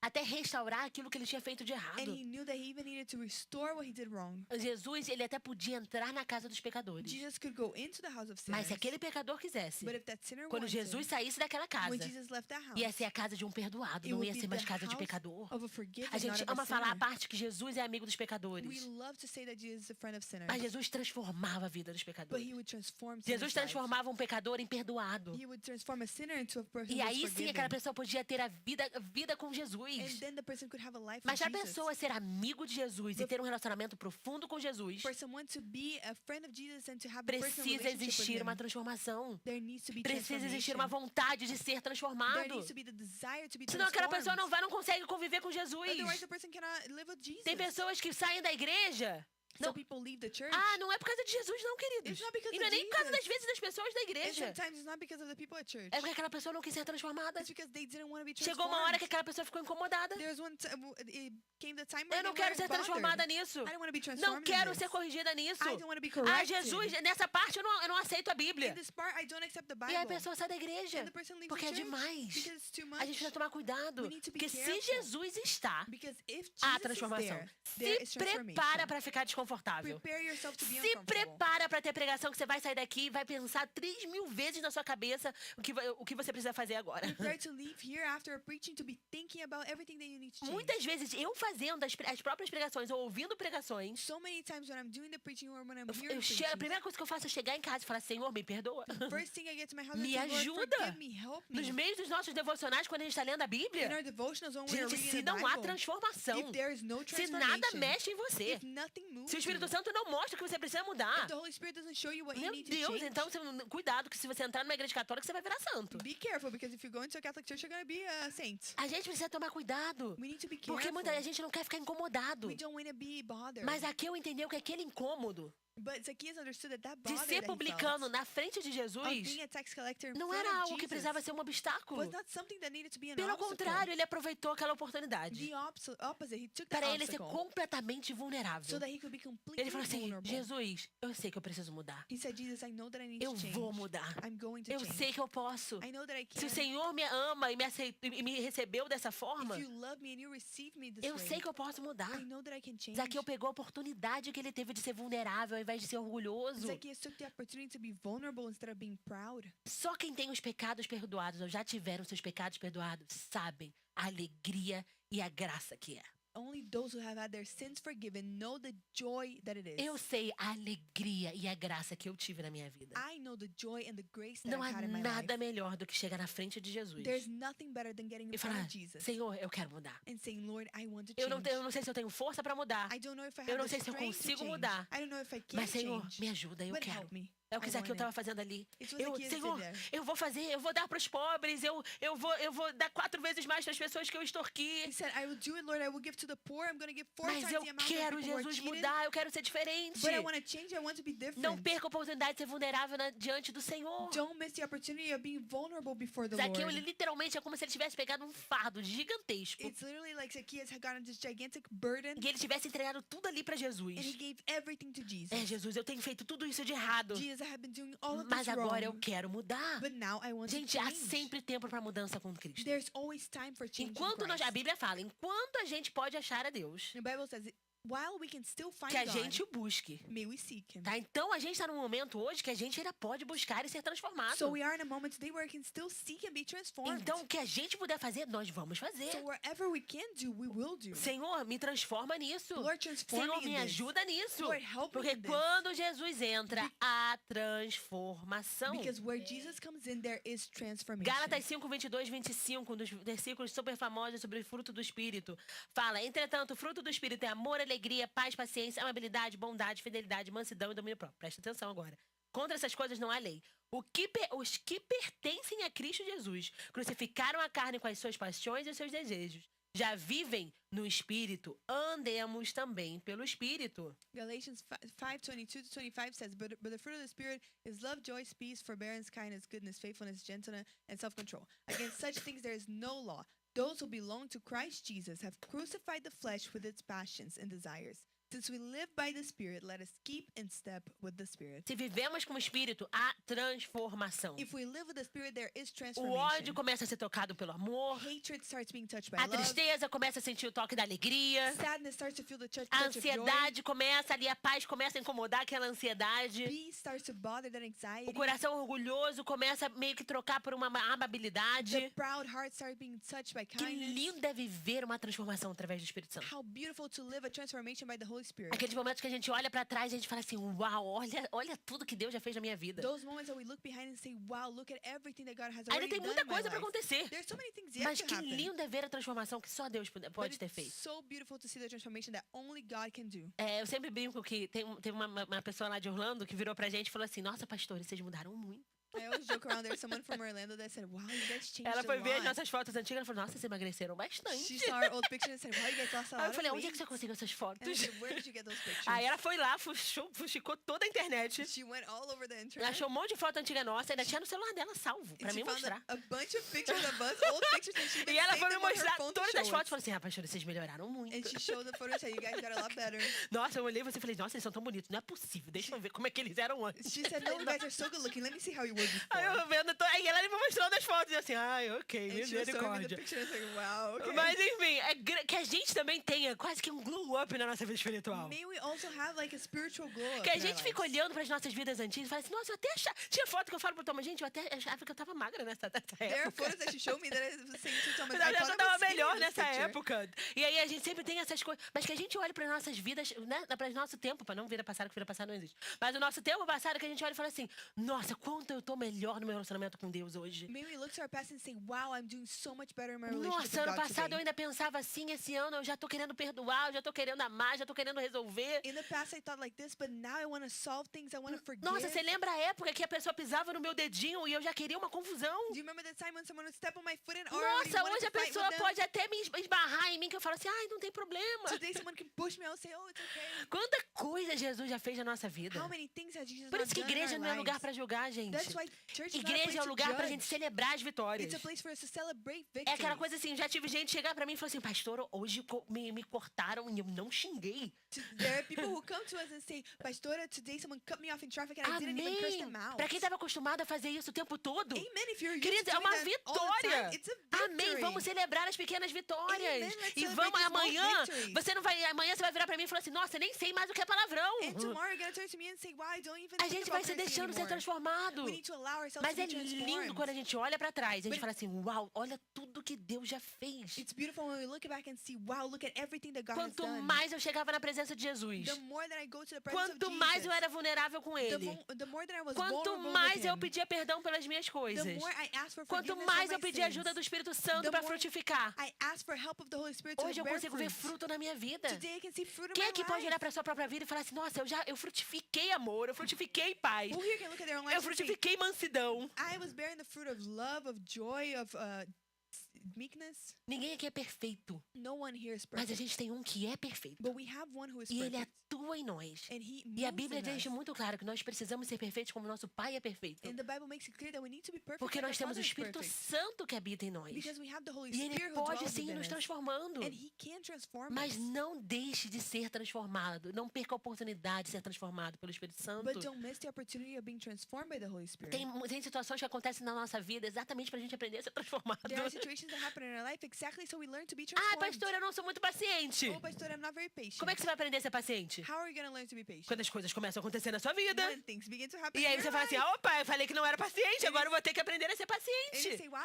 até restaurar aquilo que ele tinha feito de And errado. he knew that he even needed to restore what he did wrong. Jesus, ele até podia entrar na casa dos pecadores. Jesus could go into the house of Mas sinners. se aquele pecador quisesse, But if that sinner quando wanted, Jesus saísse daquela casa, when Jesus left that house, ia ser a casa de um perdoado, it não would ia be ser mais the casa de house pecador. of a forgiven, A gente not of a ama falar a sinner. parte que Jesus é amigo dos pecadores. We love to say that Jesus is a friend of sinners. Mas Jesus transformava a vida dos But pecadores. he would transform Jesus sinners' lives. transformava um pecador em perdoado. He would transform a sinner into a person E who was aí sim forgiven. aquela pessoa podia ter a vida com And Jesus. then the person could have a life Mas with a Jesus. pessoa ser amigo de Jesus e ter um relacionamento profundo com Jesus, For someone to be a friend of Jesus and to have a personal precisa relationship with existir him, uma transformação. there needs to be Precisa existir transformation. uma vontade de ser There transformado. needs to be the desire to be Senão aquela pessoa transformed. não consegue conviver com Jesus. Otherwise, the person cannot live with Jesus. Tem pessoas que saem da igreja. Some Não. people leave the church. Ah, não é por causa de Jesus, não, queridos. It's not because E não é of nem por causa Jesus. das vezes das pessoas da And igreja. sometimes it's not because of the people at church. É porque aquela pessoa não quis ser transformada. It's because they didn't want to be Chegou uma hora que aquela pessoa ficou incomodada. There's one it came the time where Eu não they quero weren't ser bothered. transformada nisso. I don't want to be Não transformed in quero this. ser corrigida nisso. I don't want to be Ah, corrected. Jesus, nessa parte eu não aceito a Bíblia. In this part, I don't accept the E aí a Bible. pessoa sai da igreja. And the person leaves Porque the é church demais. because it's too much. A gente precisa tomar cuidado. We need to be Porque se careful. Jesus está, Because if há Jesus is transformação. there is Se prepara transformation. para ficar desconfortável. Prepare yourself to be Se uncomfortable. prepara para ter pregação que você vai sair daqui e vai pensar 3.000 vezes na sua cabeça o que você precisa fazer agora. Prepare to leave here after a preaching to be thinking about everything that you need to change. Muitas vezes eu fazendo as próprias pregações ou ouvindo pregações, So many times when I'm doing the preaching or when I'm a hearing preaching, primeira coisa que eu faço é chegar em casa e falar: Senhor, me perdoa. first thing I get to my house, Me I say, Lord, ajuda. forgive me, help me. Nos meios dos nossos devocionais, quando a gente está lendo a In Bíblia, our devotionals, when we're gente, reading se the não há Bible, transformação, if there is no se nada transformation, mexe em você, if nothing moves se o Espírito you, Santo não mostra o que você precisa mudar, if the Holy Spirit doesn't show you what you meu need to Deus, change, então cuidado, que se você entrar numa igreja católica, você vai virar santo. be careful, because if you go into a Catholic church, you're going to be a saint. A gente precisa tomar cuidado, We need to be careful. porque muita gente não quer ficar incomodado. We don't want to be bothered. Mas aqui eu entendeu que aquele incômodo But Zacchaeus understood that that de bother ser that he publicano felt na frente de of Jesus being a tax collector in não front era of algo que Jesus precisava ser um obstáculo. was not something that needed to be an Pelo obstacle. contrário, ele aproveitou aquela oportunidade The opposite, he took that para ele ser obstacle completamente so vulnerável. that he could be completely Ele falou assim: vulnerable. Jesus, eu sei que eu preciso mudar. He said, Jesus, I know that I need Eu to change. vou mudar. I'm going to Eu change. sei que eu posso. I know that I can. Se o Senhor me ama e me aceitou e me recebeu dessa forma, If you love me and you receive me this eu way, sei que eu posso mudar. I know that I can change. Zaqueu pegou a oportunidade que ele teve de ser vulnerável ao invés de ser orgulhoso. Zacchaeus took the opportunity to be vulnerable instead of being proud. Só quem tem os pecados perdoados ou já tiveram seus pecados perdoados sabem a alegria e a graça que é. only those who have had their sins forgiven know the joy that it is. Eu sei a alegria e a graça que eu tive na minha vida. I know the joy and the grace that Não I've há had in my nada life. melhor do que chegar na frente de Jesus There's nothing better than getting e in front falar: of Jesus Senhor, eu quero mudar. and saying, Lord, I want to Eu change. não sei se eu tenho força para mudar, I don't know if I eu have não the sei se eu strength to consigo change. mudar, I don't know if I can mas Senhor, change. me ajuda, eu But quero. help me. É o que I Zaqueu want estava it. fazendo ali. It's what Zacchaeus did Senhor, there. eu vou dar para os pobres, eu vou dar 4 vezes mais para as pessoas que eu extorqui. He said, I will do it, Lord. I will give to the poor. I'm going to give 4 Mas times eu the amount quero of people who are Jesus cheated. mudar, eu quero ser diferente. But I want to change. I want to be different. Não perca a oportunidade de ser vulnerável diante do Senhor. Don't miss the opportunity of being vulnerable before the Zaqueu, Lord. ele literalmente é como se ele tivesse pegado um fardo gigantesco It's literally like Zacchaeus had gotten this gigantic burden e ele tivesse entregado tudo ali para Jesus. and he gave everything to Jesus. É, Jesus, eu tenho feito tudo isso de errado, Jesus, I have been doing all of mas this agora eu wrong. quero mudar. But now I want Gente, to há change. sempre tempo para mudança com Cristo. There's always time for change in Enquanto Christ. a Bíblia fala, enquanto a gente pode achar a Deus, The Bible says, while we can still find que a God, gente o busque. may we seek Him. Tá? Então a gente está num momento hoje que a gente ainda pode buscar e ser transformado. So we are in a moment today where we can still seek and be transformed. Então o que a gente puder fazer, nós vamos fazer. So wherever we can do, we will do. Senhor, me transforma nisso. Lord, transform Senhor, me in me this. ajuda nisso. Lord, help me Porque in this. quando Jesus entra, há transformação. Because where Jesus comes in, there is transformation. Gálatas 5, 22, 25, um dos versículos super famosos sobre o fruto do Espírito. Fala, entretanto, o fruto do Espírito é amor, alegria, paz, paciência, amabilidade, bondade, fidelidade, mansidão e domínio próprio. Presta atenção agora. Contra essas coisas não há lei. Os que pertencem a Cristo Jesus crucificaram a carne com as suas paixões e os seus desejos. Já vivem no Espírito, andemos também pelo Espírito. Galatians 5:22-25 says, but the fruit of the Spirit is love, joy, peace, forbearance, kindness, goodness, faithfulness, gentleness, and self-control. Against such things there is no law. Those who belong to Christ Jesus have crucified the flesh with its passions and desires. Since we live by the Spirit, let us keep in step with the Spirit. Se vivemos com o Espírito, há transformação. If we live with the Spirit, there is O transformation. ódio começa a ser tocado pelo amor. Hatred starts being touched by A love. tristeza começa a sentir o toque da alegria. Sadness starts to feel the touch A of joy. ansiedade começa ali, a paz começa a incomodar aquela ansiedade. Peace starts to bother that anxiety. O coração orgulhoso começa a meio que trocar por uma amabilidade. The proud heart starts being touched by Que kindness. lindo é viver uma transformação através do Espírito Santo. How beautiful to live a transformation by the Holy Spirit. Aqueles momentos que a gente olha pra trás e a gente fala assim, uau, olha tudo que Deus já fez na minha vida. Those moments that we look behind and say, wow, look at everything that God has Ainda already tem done muita in my coisa pra life. acontecer. There's so many things yet Mas to que happen. lindo é ver a transformação que só Deus But pode ter it's feito. so beautiful to see the transformation that only God can do. É, eu sempre brinco que teve uma pessoa lá de Orlando que virou pra gente e falou assim, nossa, pastor, vocês mudaram muito. I always joke around. There's someone from Orlando that said, wow, you guys changed Ela foi a ver as lot. nossas fotos antigas e falou, nossa, vocês emagreceram bastante. She saw our old pictures and said, wow, you guys lost a Aí lot eu falei, of onde é que weight. você conseguiu essas And I fotos? said, where did you get those pictures? Aí ela foi lá, fuxicou toda a internet. She went all over the Ela internet. achou um monte de foto antiga nossa, ainda tinha no celular dela salvo, pra And she me found mostrar. a bunch of pictures of us, old pictures, and she E even ela saved foi me them on her mostrar phone to todas show as fotos e us. falou assim, ah, pastor, vocês melhoraram muito. And she showed the photos and said, you guys got a lot better. Nossa, eu olhei e você falei, nossa, eles são tão bonitos, não é possível, deixa eu ver como é que eles eram antes. She said, no, you guys are so good looking. Let me see how you were before. Aí eu vendo, aí ela me mostrando as fotos e assim, ai, ok, And she was showing me the misericórdia. picture and I was like, wow, okay. Mas enfim, que a gente também tenha quase que um glow up na nossa vida espiritual. May we also have like a spiritual glow up Que a in our gente fica lives. olhando para as nossas vidas antigas e fala assim, nossa, eu até achava... Tinha foto que eu falo pro Thomas, gente, eu até achava que eu tava magra nessa There are época. photos that she showed me that I was saying to Thomas, Mas I eu thought já I tava was skinny melhor in this nessa picture. época. E aí a gente sempre tem essas coisas. Mas que a gente olha para nossas vidas, né? Para o nosso tempo, para não vida passada, que vida passada não existe. Mas o nosso tempo passado que a gente olha e fala assim, nossa, quanto eu tô melhor no meu relacionamento com Deus hoje. May we look to our past and say, wow, I'm doing so much better in my relationship Nossa, with ano God passado eu today. ainda pensava assim, esse ano eu já tô querendo perdoar, eu já tô querendo amar, já tô querendo resolver. In the past, I thought like this, but now I want to solve things. I want to forgive. Nossa, você lembra a época que a pessoa pisava no meu dedinho e eu já queria uma confusão? Do you remember the time when someone would step on my foot and already Nossa, wanted hoje to a fight pessoa with them? pode até me esbarrar em mim que eu falo assim, ai, não tem problema. Today, someone can push me. I'll say, oh, it's okay. Quanta coisa Jesus já fez na nossa vida. How many things has Jesus Por not isso que done in igreja our não é lugar lives? pra julgar, gente. That's why church is not a Igreja place é um to lugar pra judge. gente celebrar as vitórias. It's a place for us to celebrate É victories. aquela coisa assim, já tive gente chegar pra mim e falar assim, pastor, hoje me cortaram e eu não xinguei. There are people who come to us and say, Pastora, today someone cut me off in traffic and I didn't even curse Amém. them out. Pra quem estava acostumado a fazer isso o tempo todo. Amen. If you're used Querido, to é doing uma that all the vitória. time, it's a victory. Amém. Vamos celebrar as pequenas vitórias. Amen. Let's E celebrate vamos these small amanhã. victories. Amanhã você vai virar pra mim e falar assim, nossa, nem sei mais o que é palavrão. And tomorrow you're going to turn to me and say, wow, I don't even A think gente about vai se cursing deixando ser anymore. transformado. We need to allow ourselves Mas to é be lindo transformed. quando a gente olha pra trás e a gente But- fala assim, uau, olha tudo que Deus já fez. It's beautiful when we look back and see, wow, look at everything that God has Quanto done. mais eu chegava na presença de Jesus, The more that I go to the presence of quanto mais eu Jesus, era vulnerável com Ele, the more that I was quanto vulnerable mais with eu him, pedia perdão pelas minhas the coisas, more I asked for quanto forgiveness mais for eu my pedia sins, ajuda do Espírito Santo the para more frutificar. I asked for help of the Holy Spirit to Hoje eu bear consigo ver fruit. fruto na minha vida. Today I can see fruit in Quem my aqui pode life. olhar para sua própria vida e falar assim, nossa, eu frutifiquei amor, eu frutifiquei paz, Who here can look at their own eu lives and say, frutifiquei mansidão. I was bearing the fruit of love, of joy, of meekness? Ninguém aqui é perfeito, No one here is mas a perfect. gente tem um que é perfeito. But we have one who is E ele perfect. atua em nós. And he E a moves Bíblia in deixa us. muito claro que nós precisamos ser perfeitos como nosso Pai é perfeito. And the Bible makes it clear that we need to be perfect Porque like nós our temos o Father is Espírito perfect. Santo que habita em nós. Because we have the Holy E ele Spirit who pode dwells sim within nos us. transformando. And he can transform Mas us. não deixe de ser transformado. Não perca a oportunidade de ser transformado pelo Espírito Santo. But don't miss the opportunity of being transformed by the Holy Spirit. Tem situações que acontecem na nossa vida exatamente pra gente aprender a ser transformado. There are situations that happen in our life exactly so we learn to be Ah, transformed. pastor, eu não sou muito paciente. Oh, pastor, I'm not very patient. Como é que você vai aprender a ser paciente? How are you going to learn to be patient? Quando as coisas começam a acontecer na sua vida. When things begin to happen E in aí your você fala assim, life. opa, eu falei que não era paciente, agora eu vou ter que aprender a ser And you paciente. say, wow,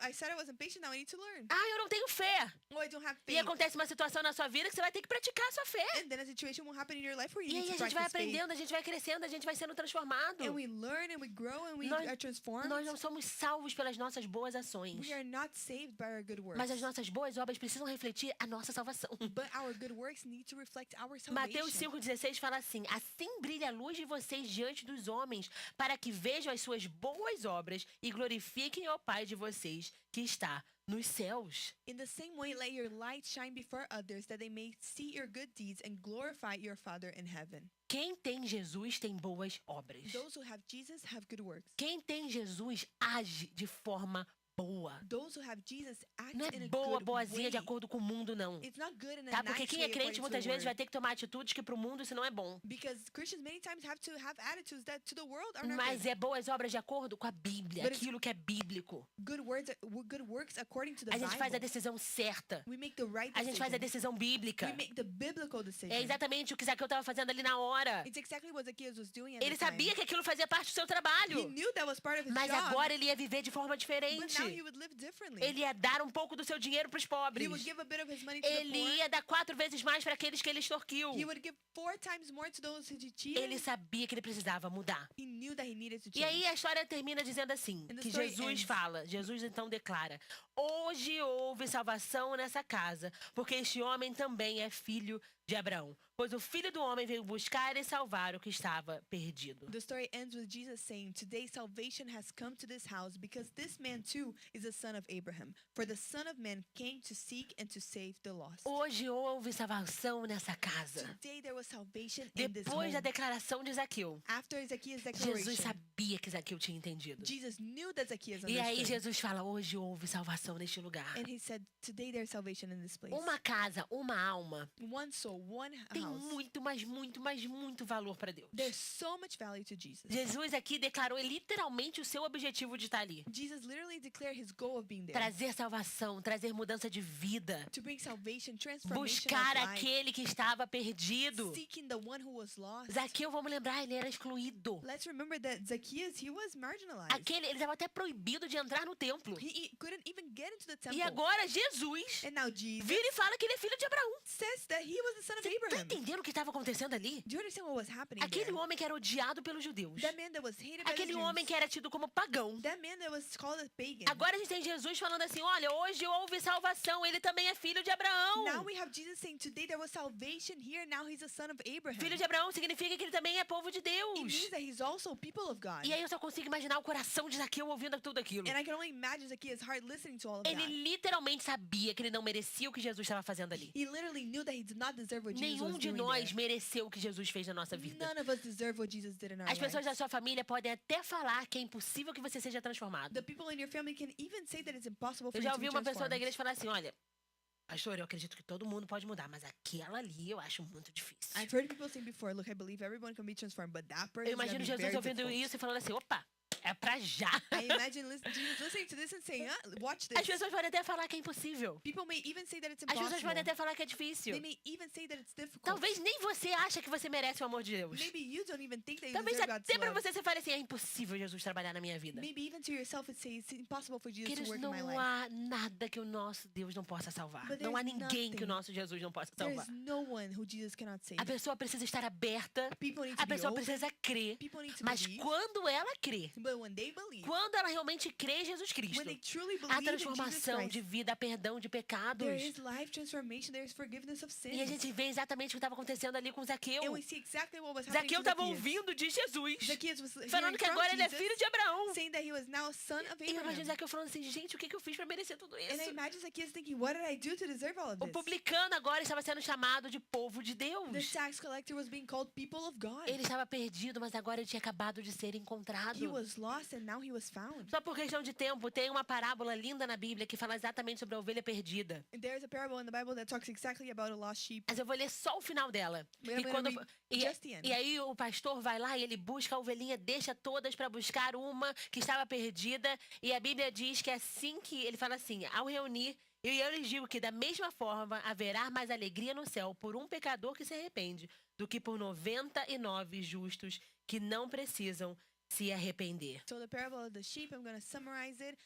I said I wasn't patient, now I need to learn. Ah, eu não tenho fé. Oh, I don't have E faith. acontece uma situação na sua vida que você vai ter que praticar a sua fé. And then a situation will happen in your life where you E need aí to a gente vai practice faith. aprendendo, a gente vai crescendo, a gente vai sendo transformado. And we learn and we grow and we Nós- are transformed. Nós não somos salvos pelas nossas boas ações. We are not saved by our good works. Mas as nossas boas obras precisam refletir a nossa salvação. But our good works need to reflect our salvation. Mateus 5,16 fala assim: assim brilha a luz de vocês diante dos homens, para que vejam as suas boas obras e glorifiquem ao Pai de vocês que está nos céus. In the same way, let your light shine before others, that they may see your good deeds and glorify your Father in heaven. Quem tem Jesus tem boas obras. Those who have Jesus have good works. Quem tem Jesus age de forma boa. Those who have Jesus act Não in é a boa, good boazinha way. de acordo com o mundo, não. It's not good in a Tá? Porque nice quem way é crente according to muitas the vezes vai word. ter que tomar atitudes que pro mundo isso não é bom. Because Christians many times have to have attitudes that to the world are not Mas good. é boas obras de acordo com a Bíblia, But it's- aquilo que é bíblico. Good works according to the A gente faz a Bible. decisão certa. We make the right A gente faz a decision. decisão bíblica. We make the biblical decision. É exatamente o que Zaqueu estava fazendo ali na hora. It's exactly what Zacchaeus was doing at Ele the time. sabia que aquilo fazia parte do seu He trabalho. knew that was part of his Mas job. agora ele ia viver de forma But diferente. now he would live differently. Ele ia dar um pouco do seu dinheiro para os He pobres. would give a bit of his money to the Ele poor. ia dar 4 vezes mais para aqueles que ele extorquiu. He would give 4 times more to those who he cheated. Ele sabia que ele precisava mudar. He knew that he needed to E change. aí a história termina dizendo assim, And the que story Jesus ends. fala, Jesus então declara: hoje houve salvação nessa casa, porque este homem também é filho de Abraão. Pois o Filho do Homem veio buscar e salvar o que estava perdido. The story ends with Jesus saying, "Today salvation has come to this house because this man too is a son of Abraham. For the Son of Man came to seek and to save the lost." Hoje houve salvação nessa casa. Today there was salvation in this Depois da home. declaração de Zaqueu, After Zacchaeus' Jesus declaration, sabia que Zaqueu tinha entendido. Jesus knew that Zacchaeus E aí understood. Jesus fala: hoje houve salvação neste lugar. And he said, "Today there's salvation in this place." Uma casa, uma alma, One soul, one tem house. muito, mas muito, mas muito valor para Deus. There's so much value to Jesus. Jesus aqui declarou literalmente o seu objetivo de estar ali. Jesus literally declared his goal of being there. Trazer salvação, trazer mudança de vida. To bring salvation, transformation Buscar of life. aquele que estava perdido. Seeking the one who was lost. Zaqueu, vamos lembrar, ele era excluído. Let's remember that Zacchaeus, he was marginalized. Ele estava até proibido de entrar no templo. He couldn't even get into the temple. E agora Jesus And now Jesus vira e fala que ele é filho de Abraão. says that he was the son of Você tá Abraham. entendendo o que estava acontecendo ali? Do you understand what was happening Aquele there? homem que era odiado pelos judeus. That man that was hated by the Aquele Jews. homem que era tido como pagão. That man that was called a pagan. Agora a gente tem Jesus falando assim: olha, hoje houve salvação, ele também é filho de Now Abraão. we have Jesus saying, "Today there was salvation here. Now he's a son of Abraham." Filho de Abraão significa que ele também é povo de It Deus. means that he's also people of God. E aí eu só consigo imaginar o coração de Zaqueu ouvindo tudo aquilo. And I can only imagine Zacchaeus' heart listening to all of Ele that. literalmente sabia que ele não merecia o que Jesus estava fazendo ali. He literally knew that he did not deserve what Jesus Nenhum was de doing nós there. mereceu o que Jesus fez na nossa vida. None of us deserve what Jesus did in our As pessoas lives. da sua família podem até falar que é impossível que você seja transformado. The people in your family can even say that it's impossible for Eu you já to be ouvi uma pessoa da transformed. igreja falar assim: olha, pastor, eu acredito que todo mundo pode mudar, mas aquela ali eu acho muito difícil. I've heard people say before, "Look, I believe everyone can be transformed, but that person Eu is going imagino to be Jesus very ouvindo difficult." isso e falando assim: opa, é pra já. I imagine Jesus listening to this and saying, watch this. As pessoas podem até falar que é impossível. People may even say that it's As pessoas impossible. podem até falar que é difícil. They may even say that it's difficult. Talvez nem você acha que você merece o amor de Deus. Maybe you don't even think that you Talvez deserve God's até pra love. você fale assim, é impossível Jesus trabalhar na minha vida. Maybe even to yourself it say it's impossible for Jesus Queridos, to work in my não life. há nada que o nosso Deus não possa salvar. But Não há there's ninguém que o nothing. nosso Jesus não possa There salvar. is no one who Jesus cannot save. A pessoa precisa estar aberta, People need to a be pessoa open. precisa crer. People need to Mas believe. quando ela crê, But when they believe, quando ela realmente crê em Jesus Cristo, when they truly há believe in Jesus transformação de Christ, vida, há perdão de pecados. there is life transformation, there is forgiveness of E a sins. gente vê exatamente o que estava acontecendo ali com Zaqueu. And we see exactly what was happening Zaqueu to estava Zacchaeus. ouvindo de Jesus, Zacchaeus was falando hearing que from agora ele é Jesus, filho de Abraão. saying that he was now a son of E eu imagino Abraham. Zaqueu falando assim, gente, o que eu fiz para merecer tudo And I isso? imagine Zacchaeus thinking, what did I do to deserve all of O this? publicano agora estava sendo chamado de povo de The Deus. tax collector was being called people of God. Ele estava perdido, mas agora ele tinha acabado de ser encontrado. He was lost and now he was found. Só por questão de tempo, tem uma parábola linda na Bíblia que fala exatamente sobre a ovelha perdida. And there's a parable in the Bible that talks exactly about a lost sheep. Mas eu vou ler só o final dela. But I'm E, gonna quando, read e, just the end. e aí o pastor vai lá e ele busca a ovelhinha, deixa todas para buscar uma que estava perdida. E a Bíblia diz que assim que ele fala assim, ao reunir, eu lhes digo que da mesma forma haverá mais alegria no céu por um pecador que se arrepende do que por 99 justos que não precisam se arrepender. So the parable of the sheep, I'm going to summarize it.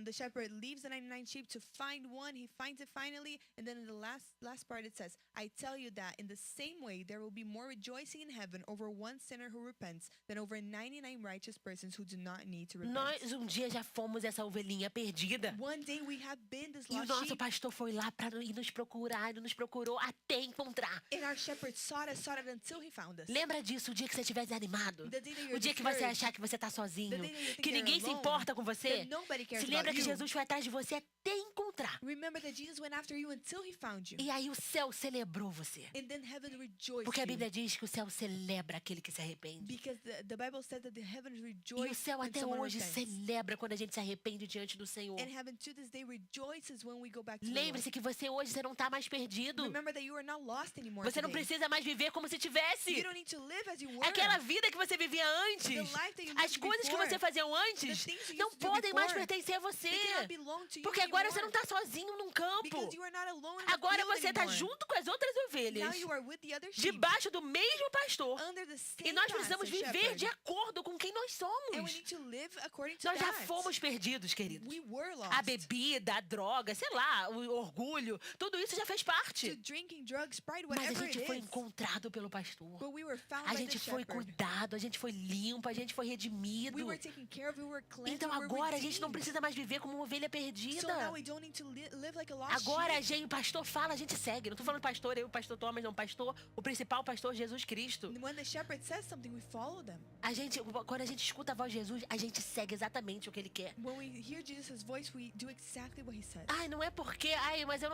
The shepherd leaves the 99 sheep to find one. He finds it finally. And then in the last part it says, I tell you that in the same way there will be more rejoicing in heaven over one sinner who repents than over 99 righteous persons who do not need to repent. Nós um dia já fomos essa ovelhinha perdida. One day we have been this E o lost nosso sheep. pastor foi lá para ir nos procurar, ele nos procurou até encontrar. And our shepherd sought us until he found us. Lembra disso, o dia que você estiver desanimado? The day that O you're dia que você discouraged, achar que você está sozinho, the day that you think que you're ninguém se alone, importa com você. that nobody cares Se lembra about que you. Jesus foi atrás de você até encontrar. Remember that Jesus went after you until he found you. E aí o céu celebrou você. And then heaven rejoiced Porque a you. Bíblia diz que o céu celebra aquele que se arrepende. Because the Bible says that the heavens E o rejoice céu when até someone hoje repents. celebra quando a gente se arrepende diante do Senhor. And heaven to this day rejoices when we go back to the Lord. Lembre-se que você hoje você não está mais perdido. Remember that you are not lost anymore Você não today. precisa mais viver como se tivesse. You don't need to live as you were. Aquela vida que você vivia antes, The life that you as lived coisas que before, você fazia antes, the things you não used to do podem mais before, pertencer a você. they cannot belong to you Porque agora você anymore. não está sozinho num campo. Because you are not alone in the Agora field você está anymore. junto com as outras ovelhas, Now you are with the other sheep, debaixo do mesmo pastor. under the same E nós master precisamos viver shepherd. de acordo com quem nós And we somos. need to live according to Nós já that. fomos perdidos, queridos. We were lost. A bebida, a droga, sei lá, o orgulho, tudo isso já fez To parte. drinking, drugs, pride, Mas a whatever it gente foi is. encontrado pelo pastor. But we were found A by gente the foi shepherd. cuidado, a gente foi limpo, a gente foi redimido. We were taken care of, we were cleansed, Então we were agora a gente não redeemed. precisa mais viver como uma ovelha So perdida. now we don't need to live like a lost Agora, sheep. gente, o pastor fala, a gente segue. Não tô falando pastor, eu, pastor Thomas, não, pastor, o principal pastor Jesus Cristo. When the shepherd says something, we follow them. A gente, quando a gente escuta a voz de Jesus, a gente segue exatamente o que ele quer. When we hear Jesus' voice, we do exactly what he says. Ai, não é porque, mas eu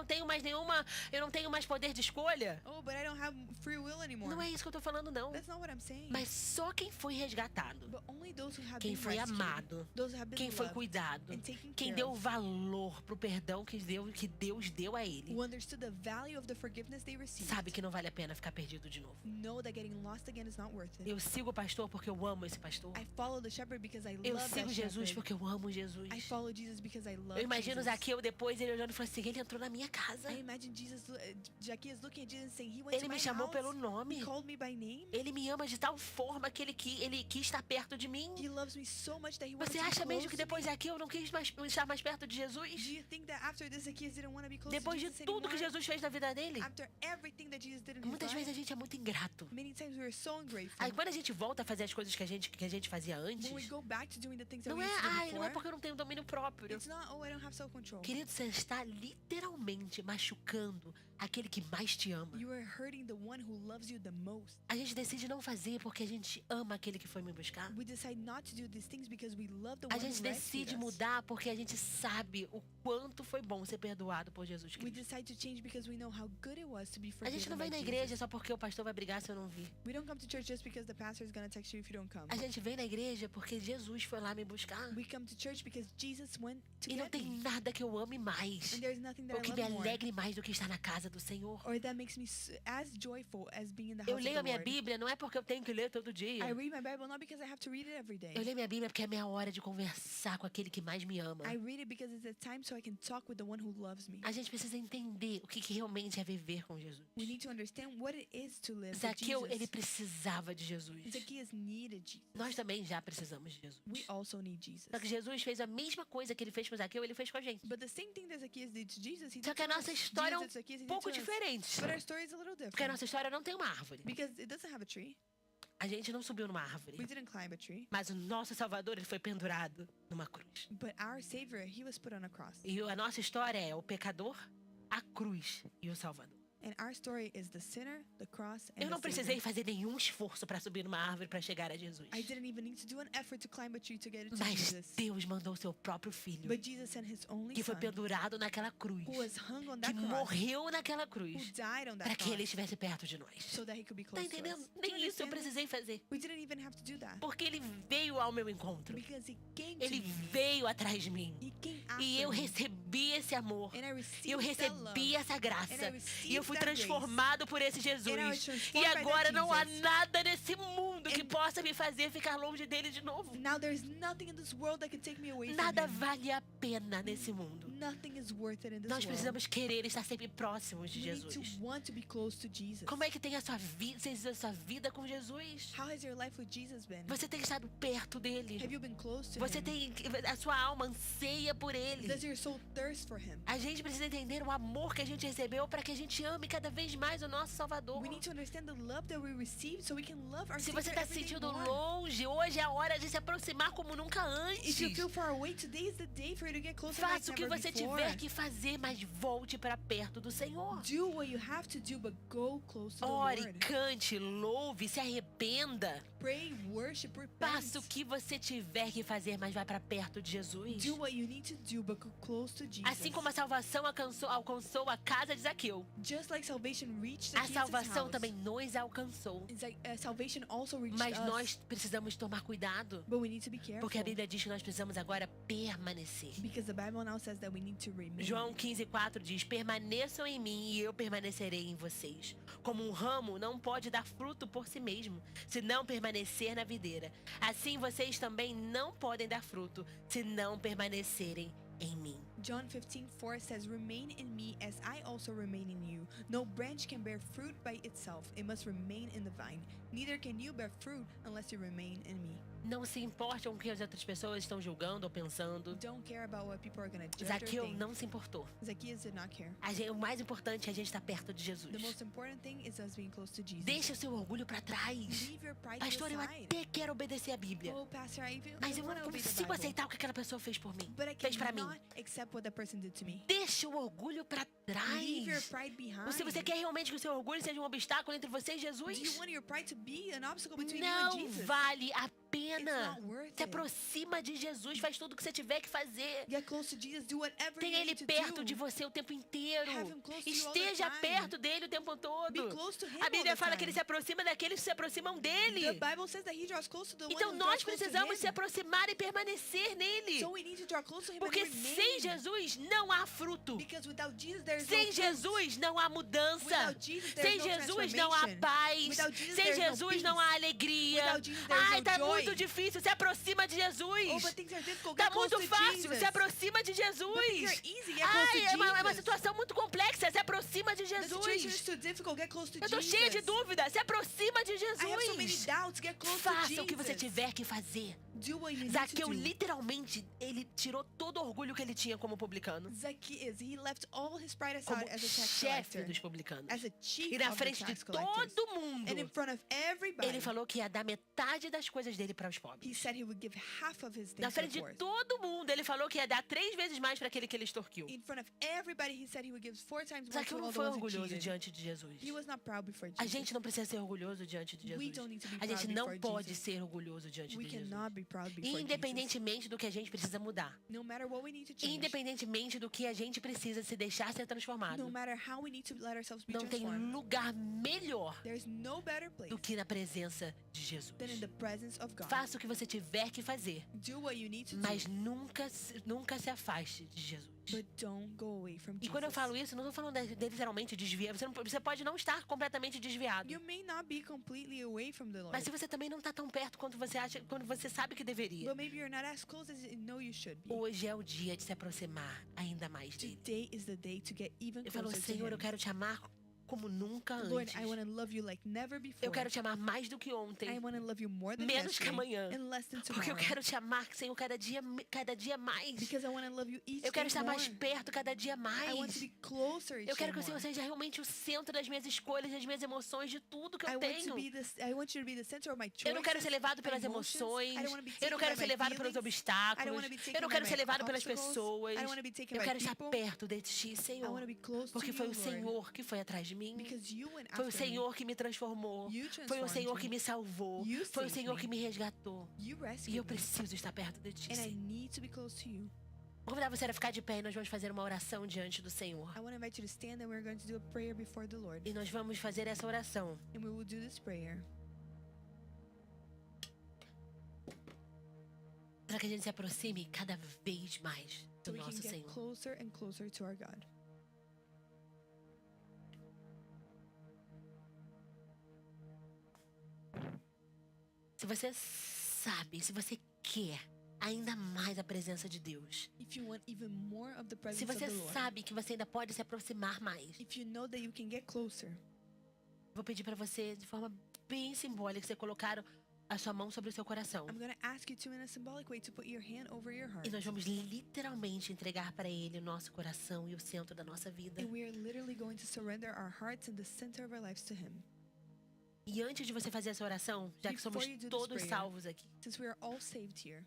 não tenho mais poder de escolha. Oh, but I don't have free will anymore. Não é isso que eu tô falando, não. That's not what I'm saying. Mas só quem foi resgatado, But only those who have quem been foi rescued, amado, those who have been quem foi loved, cuidado, and taken quem care deu of, valor pro perdão que Deus deu a ele, who understood the value of the forgiveness they received, sabe que não vale a pena ficar perdido de novo. know that getting lost again is not worth it. Eu sigo o pastor porque eu amo esse pastor. I follow the shepherd because I Eu love sigo that Jesus shepherd. porque eu amo Jesus. I follow Jesus because I love Eu imagino Jesus. Zaqueu depois, ele olhando e falando assim, ele entrou na minha casa. I imagine Zacchaeus looking at Jesus and saying, he went Ele to me my chamou house, pelo he nome. called me by name, Ele me ama de tal forma que ele quis estar perto de mim. he loves me so much that he wanted Você to be acha close mesmo que to me. depois Zaqueu não quis estar mais perto de Do Jesus? you think that after this Zacchaeus didn't want to be close Depois to de Jesus tudo que anymore? Jesus fez na vida dele? After everything that Jesus did in his Muitas vezes a life, gente é muito ingrato. many times we were so ungrateful. Aí quando a gente volta a fazer as coisas que a gente fazia antes, When we go back to doing the things that não we é, used to do não é before, porque eu não tenho domínio próprio. it's not, oh, I don't have self-control. Querido, você está literalmente machucando aquele que mais te ama. You are hurting the one who loves you the most. A gente decide não fazer porque a gente ama aquele que foi me buscar. We decide not to do these things because we love the A one gente who rescued decide us. mudar porque a gente sabe o quanto foi bom ser perdoado por Jesus We Cristo. decide to change because we know how good it was to be A forgiven gente não by vem na Jesus. igreja só porque o pastor vai brigar se eu não vir. We don't come to church just because the pastor is going to text you if you don't come. A gente vem na igreja porque Jesus foi lá me buscar. We come to church because Jesus went to E não get tem me. nada que eu ame mais, And there's nothing that ou I que me love more, alegre mais do que estar na casa do Senhor. or that makes me as joyful as being in the house Eu of leio the a minha Lord. Bíblia, não é porque eu tenho que ler todo dia. I read my Bible not because I have to read read it every day. Eu leio minha Bíblia porque é minha hora de conversar com aquele que mais me ama. I read it because it's a time so I can talk with the one who loves me. A gente precisa entender o que realmente é viver com Jesus. We need to understand what it is to live with Zaqueu, ele Jesus. precisava de Jesus. Zacchaeus needed Jesus. Nós também já precisamos de Jesus. We also need Jesus. Só que Jesus fez a mesma coisa que ele fez com Zaqueu, ele fez com a gente. But the same thing that Zacchaeus did to Jesus, he Só did que a to nossa us. história é Jesus did to Zacchaeus, he um did pouco to us. diferente. But our story is a little Porque a different. nossa história não tem uma árvore. Because it doesn't have a tree. A gente não subiu numa árvore. We didn't climb a tree. Mas o nosso Salvador, ele foi pendurado numa cruz. But our Savior, he was put on a cross. E a nossa história é o pecador, a cruz e o Salvador. And our story is the sinner, the cross, and Eu não the Savior. precisei fazer nenhum esforço para subir numa árvore para chegar a Jesus. I didn't even need to do an effort to climb a tree to get to Mas Jesus. Deus mandou o seu próprio filho, But Jesus sent his only que foi son, pendurado naquela cruz, who was hung on que that cross, morreu naquela who cruz, died on para that que ele cross, estivesse perto de nós. so that he could be Tá close to entendendo? us. Do you Nem isso eu understand? precisei fazer. We didn't even have to do that. Porque ele veio ao meu encontro. Because he came to Ele me. veio atrás de mim. He came after E eu me. recebi esse amor. And I E eu received that love. recebi essa And I graça. received E eu fui that grace. transformado por esse And I was Jesus. transformed E by that agora não há Jesus. nada nesse mundo que And- possa me fazer ficar longe dele de novo. Now there's nothing in this world that can take me away Nada from him. vale a pena nesse mundo. Nothing is worth it in this Nós world. precisamos querer estar sempre próximos de We need Jesus. to want to be close to Jesus. Como é que tem a sua vida com Jesus? How has your life with Jesus been? Você tem estado perto dele. Have you been close to Você him? tem a sua alma anseia por ele. Does your soul thirst for him? A gente precisa entender o amor que a gente recebeu para que a gente ame cada vez mais o nosso Salvador. We need to understand the love that we received so we can love our Se Savior você está se every day sentindo more. longe, hoje é a hora de se aproximar como nunca If you antes. feel far away, today is the day for you to get closer like Faça o que never você before. tiver que fazer, mas volte para perto do Senhor. Do what you have to do, but go close to the Ore, Lord. cante, louve, se arrependa. Pray, worship, repent. Faça o que você tiver que fazer, mas vai para perto de Jesus. Do what you need to do, but go close to Jesus. Assim como a salvação alcançou a casa de Zaqueu, Just like salvation reached a Zacchaeus' salvação house, também nos alcançou. it's like, salvation also reached Mas us. nós precisamos tomar cuidado, But we need to be careful. porque a Bíblia diz que nós precisamos agora permanecer. Because the Bible now says that we need to remain. João 15,4 diz: permaneçam em mim e eu permanecerei em vocês. Como um ramo não pode dar fruto por si mesmo, se não permanecer na videira. Assim vocês também não podem dar fruto, se não permanecerem em mim. John 15:4 says, "Remain in me as I also remain in you. No branch can bear fruit by itself; it must remain in the vine. Neither can you bear fruit unless you remain in me." Não se importe com o que as outras pessoas estão julgando ou pensando. Don't care about what people are going to judge Zaqueu or think. não se importou. Zacchaeus did not care. O mais importante é a gente estar perto de Jesus. The most important thing is us being close to Jesus. Deixa o seu orgulho para trás. Leave your pride Pastor, eu aside. até quero obedecer a Bíblia, Oh, Pastor, I even mas eu want não to obey the consigo Bible, aceitar o que aquela pessoa fez por mim. but I Fez para mim. cannot accept what that person did to me. Deixa o orgulho para Leave your trás. pride behind. Ou se você quer realmente que o seu orgulho seja um obstáculo entre você e Do you Jesus, want your pride to be an obstacle between you não and Jesus? vale a It's pena. not worth Se it. aproxima de Jesus, faz tudo o que você tiver que fazer. Get close to Jesus. Do whatever you Tenha Ele need to perto do. de você o tempo inteiro. Have him close to you all the Esteja time. perto dele o tempo todo. Be close to him A all Bíblia the fala que time. ele se aproxima daqueles que se aproximam The dele. Bible says that he draws close to the Então one who nós draws close to precisamos him. se aproximar e permanecer nele. So we need to draw close to him Porque and remain. sem Jesus não há fruto. Because without Jesus there is Sem no fruit. Jesus não há mudança. Without Jesus, there Sem is no Jesus não há transformation. paz. Without Jesus, Sem there is no Jesus não peace. há alegria. Without Jesus, there is Ai, no tá joy. muito difícil. Se aproxima de Oh, Jesus. but things are difficult. Tá Get close muito to fácil. Jesus. Se aproxima de But things are Jesus. easy. Get close to Ai, é uma Jesus. situação muito complexa. Se aproxima de The situation is Jesus. too difficult. Get close to Eu tô Jesus. cheia de dúvidas. Se aproxima de I have so many Jesus. doubts. Get close to Faça Jesus. o que você tiver que fazer. Do what you need Zaqueu to do. literalmente, ele tirou todo o orgulho que ele tinha como publicano. Zacchaeus, he left all his pride Como aside as a tax chefe collector. dos publicanos. As a chief E na of the frente de tax collectors. todo mundo, And in front of everybody, ele falou que ia dar metade das coisas dele para os he pobres. said he would give half of his Na things to frente the de poor. todo mundo, ele falou que ia dar 3 vezes mais para aquele que ele extorquiu. In front of everybody, he said he would give 4 times more Zaqueu to não all the foi ones who orgulhoso cheated. diante de Jesus. He was not proud before A Jesus. gente não precisa ser orgulhoso diante de We Jesus. don't need to be A gente proud não before pode Jesus. ser orgulhoso diante We de Jesus. cannot be proud before Jesus. Independentemente do que a gente precisa mudar. No matter what we need to change. Independentemente do que a gente precisa se deixar ser transformado. No matter how we need to let ourselves be Não tem transformed. lugar melhor There's no better place do que na presença de Jesus. than in the presence of God. Faça o que você tiver que fazer, Do what you need to mas do, nunca se afaste de Jesus. but don't go away from E quando eu Jesus. falo isso, não estou falando de literalmente desviar. Você pode não estar completamente desviado. You may not be completely away from the Lord, Mas se você também não está tão perto quanto você acha, quando você sabe que deveria. but maybe you're not as close as you know you should be. Hoje é o dia de se aproximar ainda mais dele. Today is the day to get even Eu falo, closer to Senhor, eu Him. quero te amar como nunca Lord, antes. I want to love you like never before. Eu quero te amar mais do que ontem. I want to love you more than Menos que yesterday amanhã. and less than Porque eu tomorrow. quero te amar, Senhor, cada dia mais. Because I want to love you each Eu quero day estar mais more. perto cada dia I want to mais. be closer each Eu quero que day o Senhor more. seja realmente o centro das minhas escolhas, das minhas emoções, de tudo que eu I want tenho. you to be the center of my choices. Eu não quero ser levado my pelas emotions. emoções. I don't want to be Eu não taken quero by ser my levado pelos feelings. I don't obstáculos. want to be taken Eu não quero by ser my levado pelas obstacles. pessoas. I don't want to be taken Eu by quero estar people. perto de ti, I Senhor. want to be close Porque to foi you, o Lord. Senhor que foi atrás de mim. Because you went Foi o after me. Senhor que me transformou. You Foi o transformed Senhor me. que me salvou. You Foi o saved Senhor me. que me resgatou. You E eu rescued me. preciso estar perto de ti, And I Senhor. need to be close to you. Vou convidar você a ficar de pé e nós vamos fazer uma oração diante do Senhor. I want to invite you to stand and we're going to do a prayer before the Lord. E nós vamos fazer essa oração And we will do this prayer para que a gente se aproxime cada vez mais so do we can nosso get Senhor. closer and closer to our God. Se você sabe, se você quer ainda mais a presença de Deus, If you want even more of the se presence of você the Lord, sabe que você ainda pode se aproximar mais, if you know that you can get closer, vou pedir para você, de forma bem simbólica, você colocar a sua mão sobre o seu coração. I'm going to ask you to, in a symbolic way, to put your hand over your heart. E nós vamos literalmente entregar para Ele o nosso coração e o centro da nossa vida. And we are literally going to surrender our hearts and the center of our lives to Him. E antes de você fazer essa oração, já que Before somos you do this todos prayer, salvos aqui, Since we are all saved here,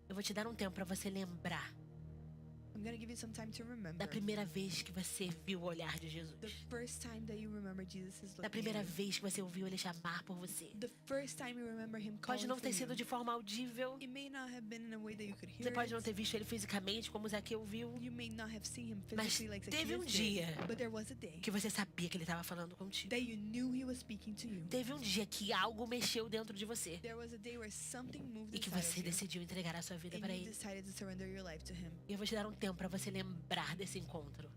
eu vou te dar um tempo para você lembrar I'm going to give you some time to remember da primeira vez que você viu o olhar de the Jesus. first time that you remember Jesus is Da looking primeira at you. vez que você ouviu Ele chamar por você. The first time you remember Him Pode calling não for ter sido you. de forma audível. It may not have been in a way that you could hear Você pode não it. ter visto Ele fisicamente, como Zaqueu viu. You may not have seen Him Mas physically like teve Zacchaeus dia did, but there was a day que você sabia que Ele estava falando contigo. that you knew He was speaking to you. Teve um dia que algo mexeu dentro de você There was a day where something moved e que inside você of you, decidiu entregar a sua vida and para you Ele. decided to surrender your life to Him. E eu vou te dar um tempo para você lembrar desse encontro.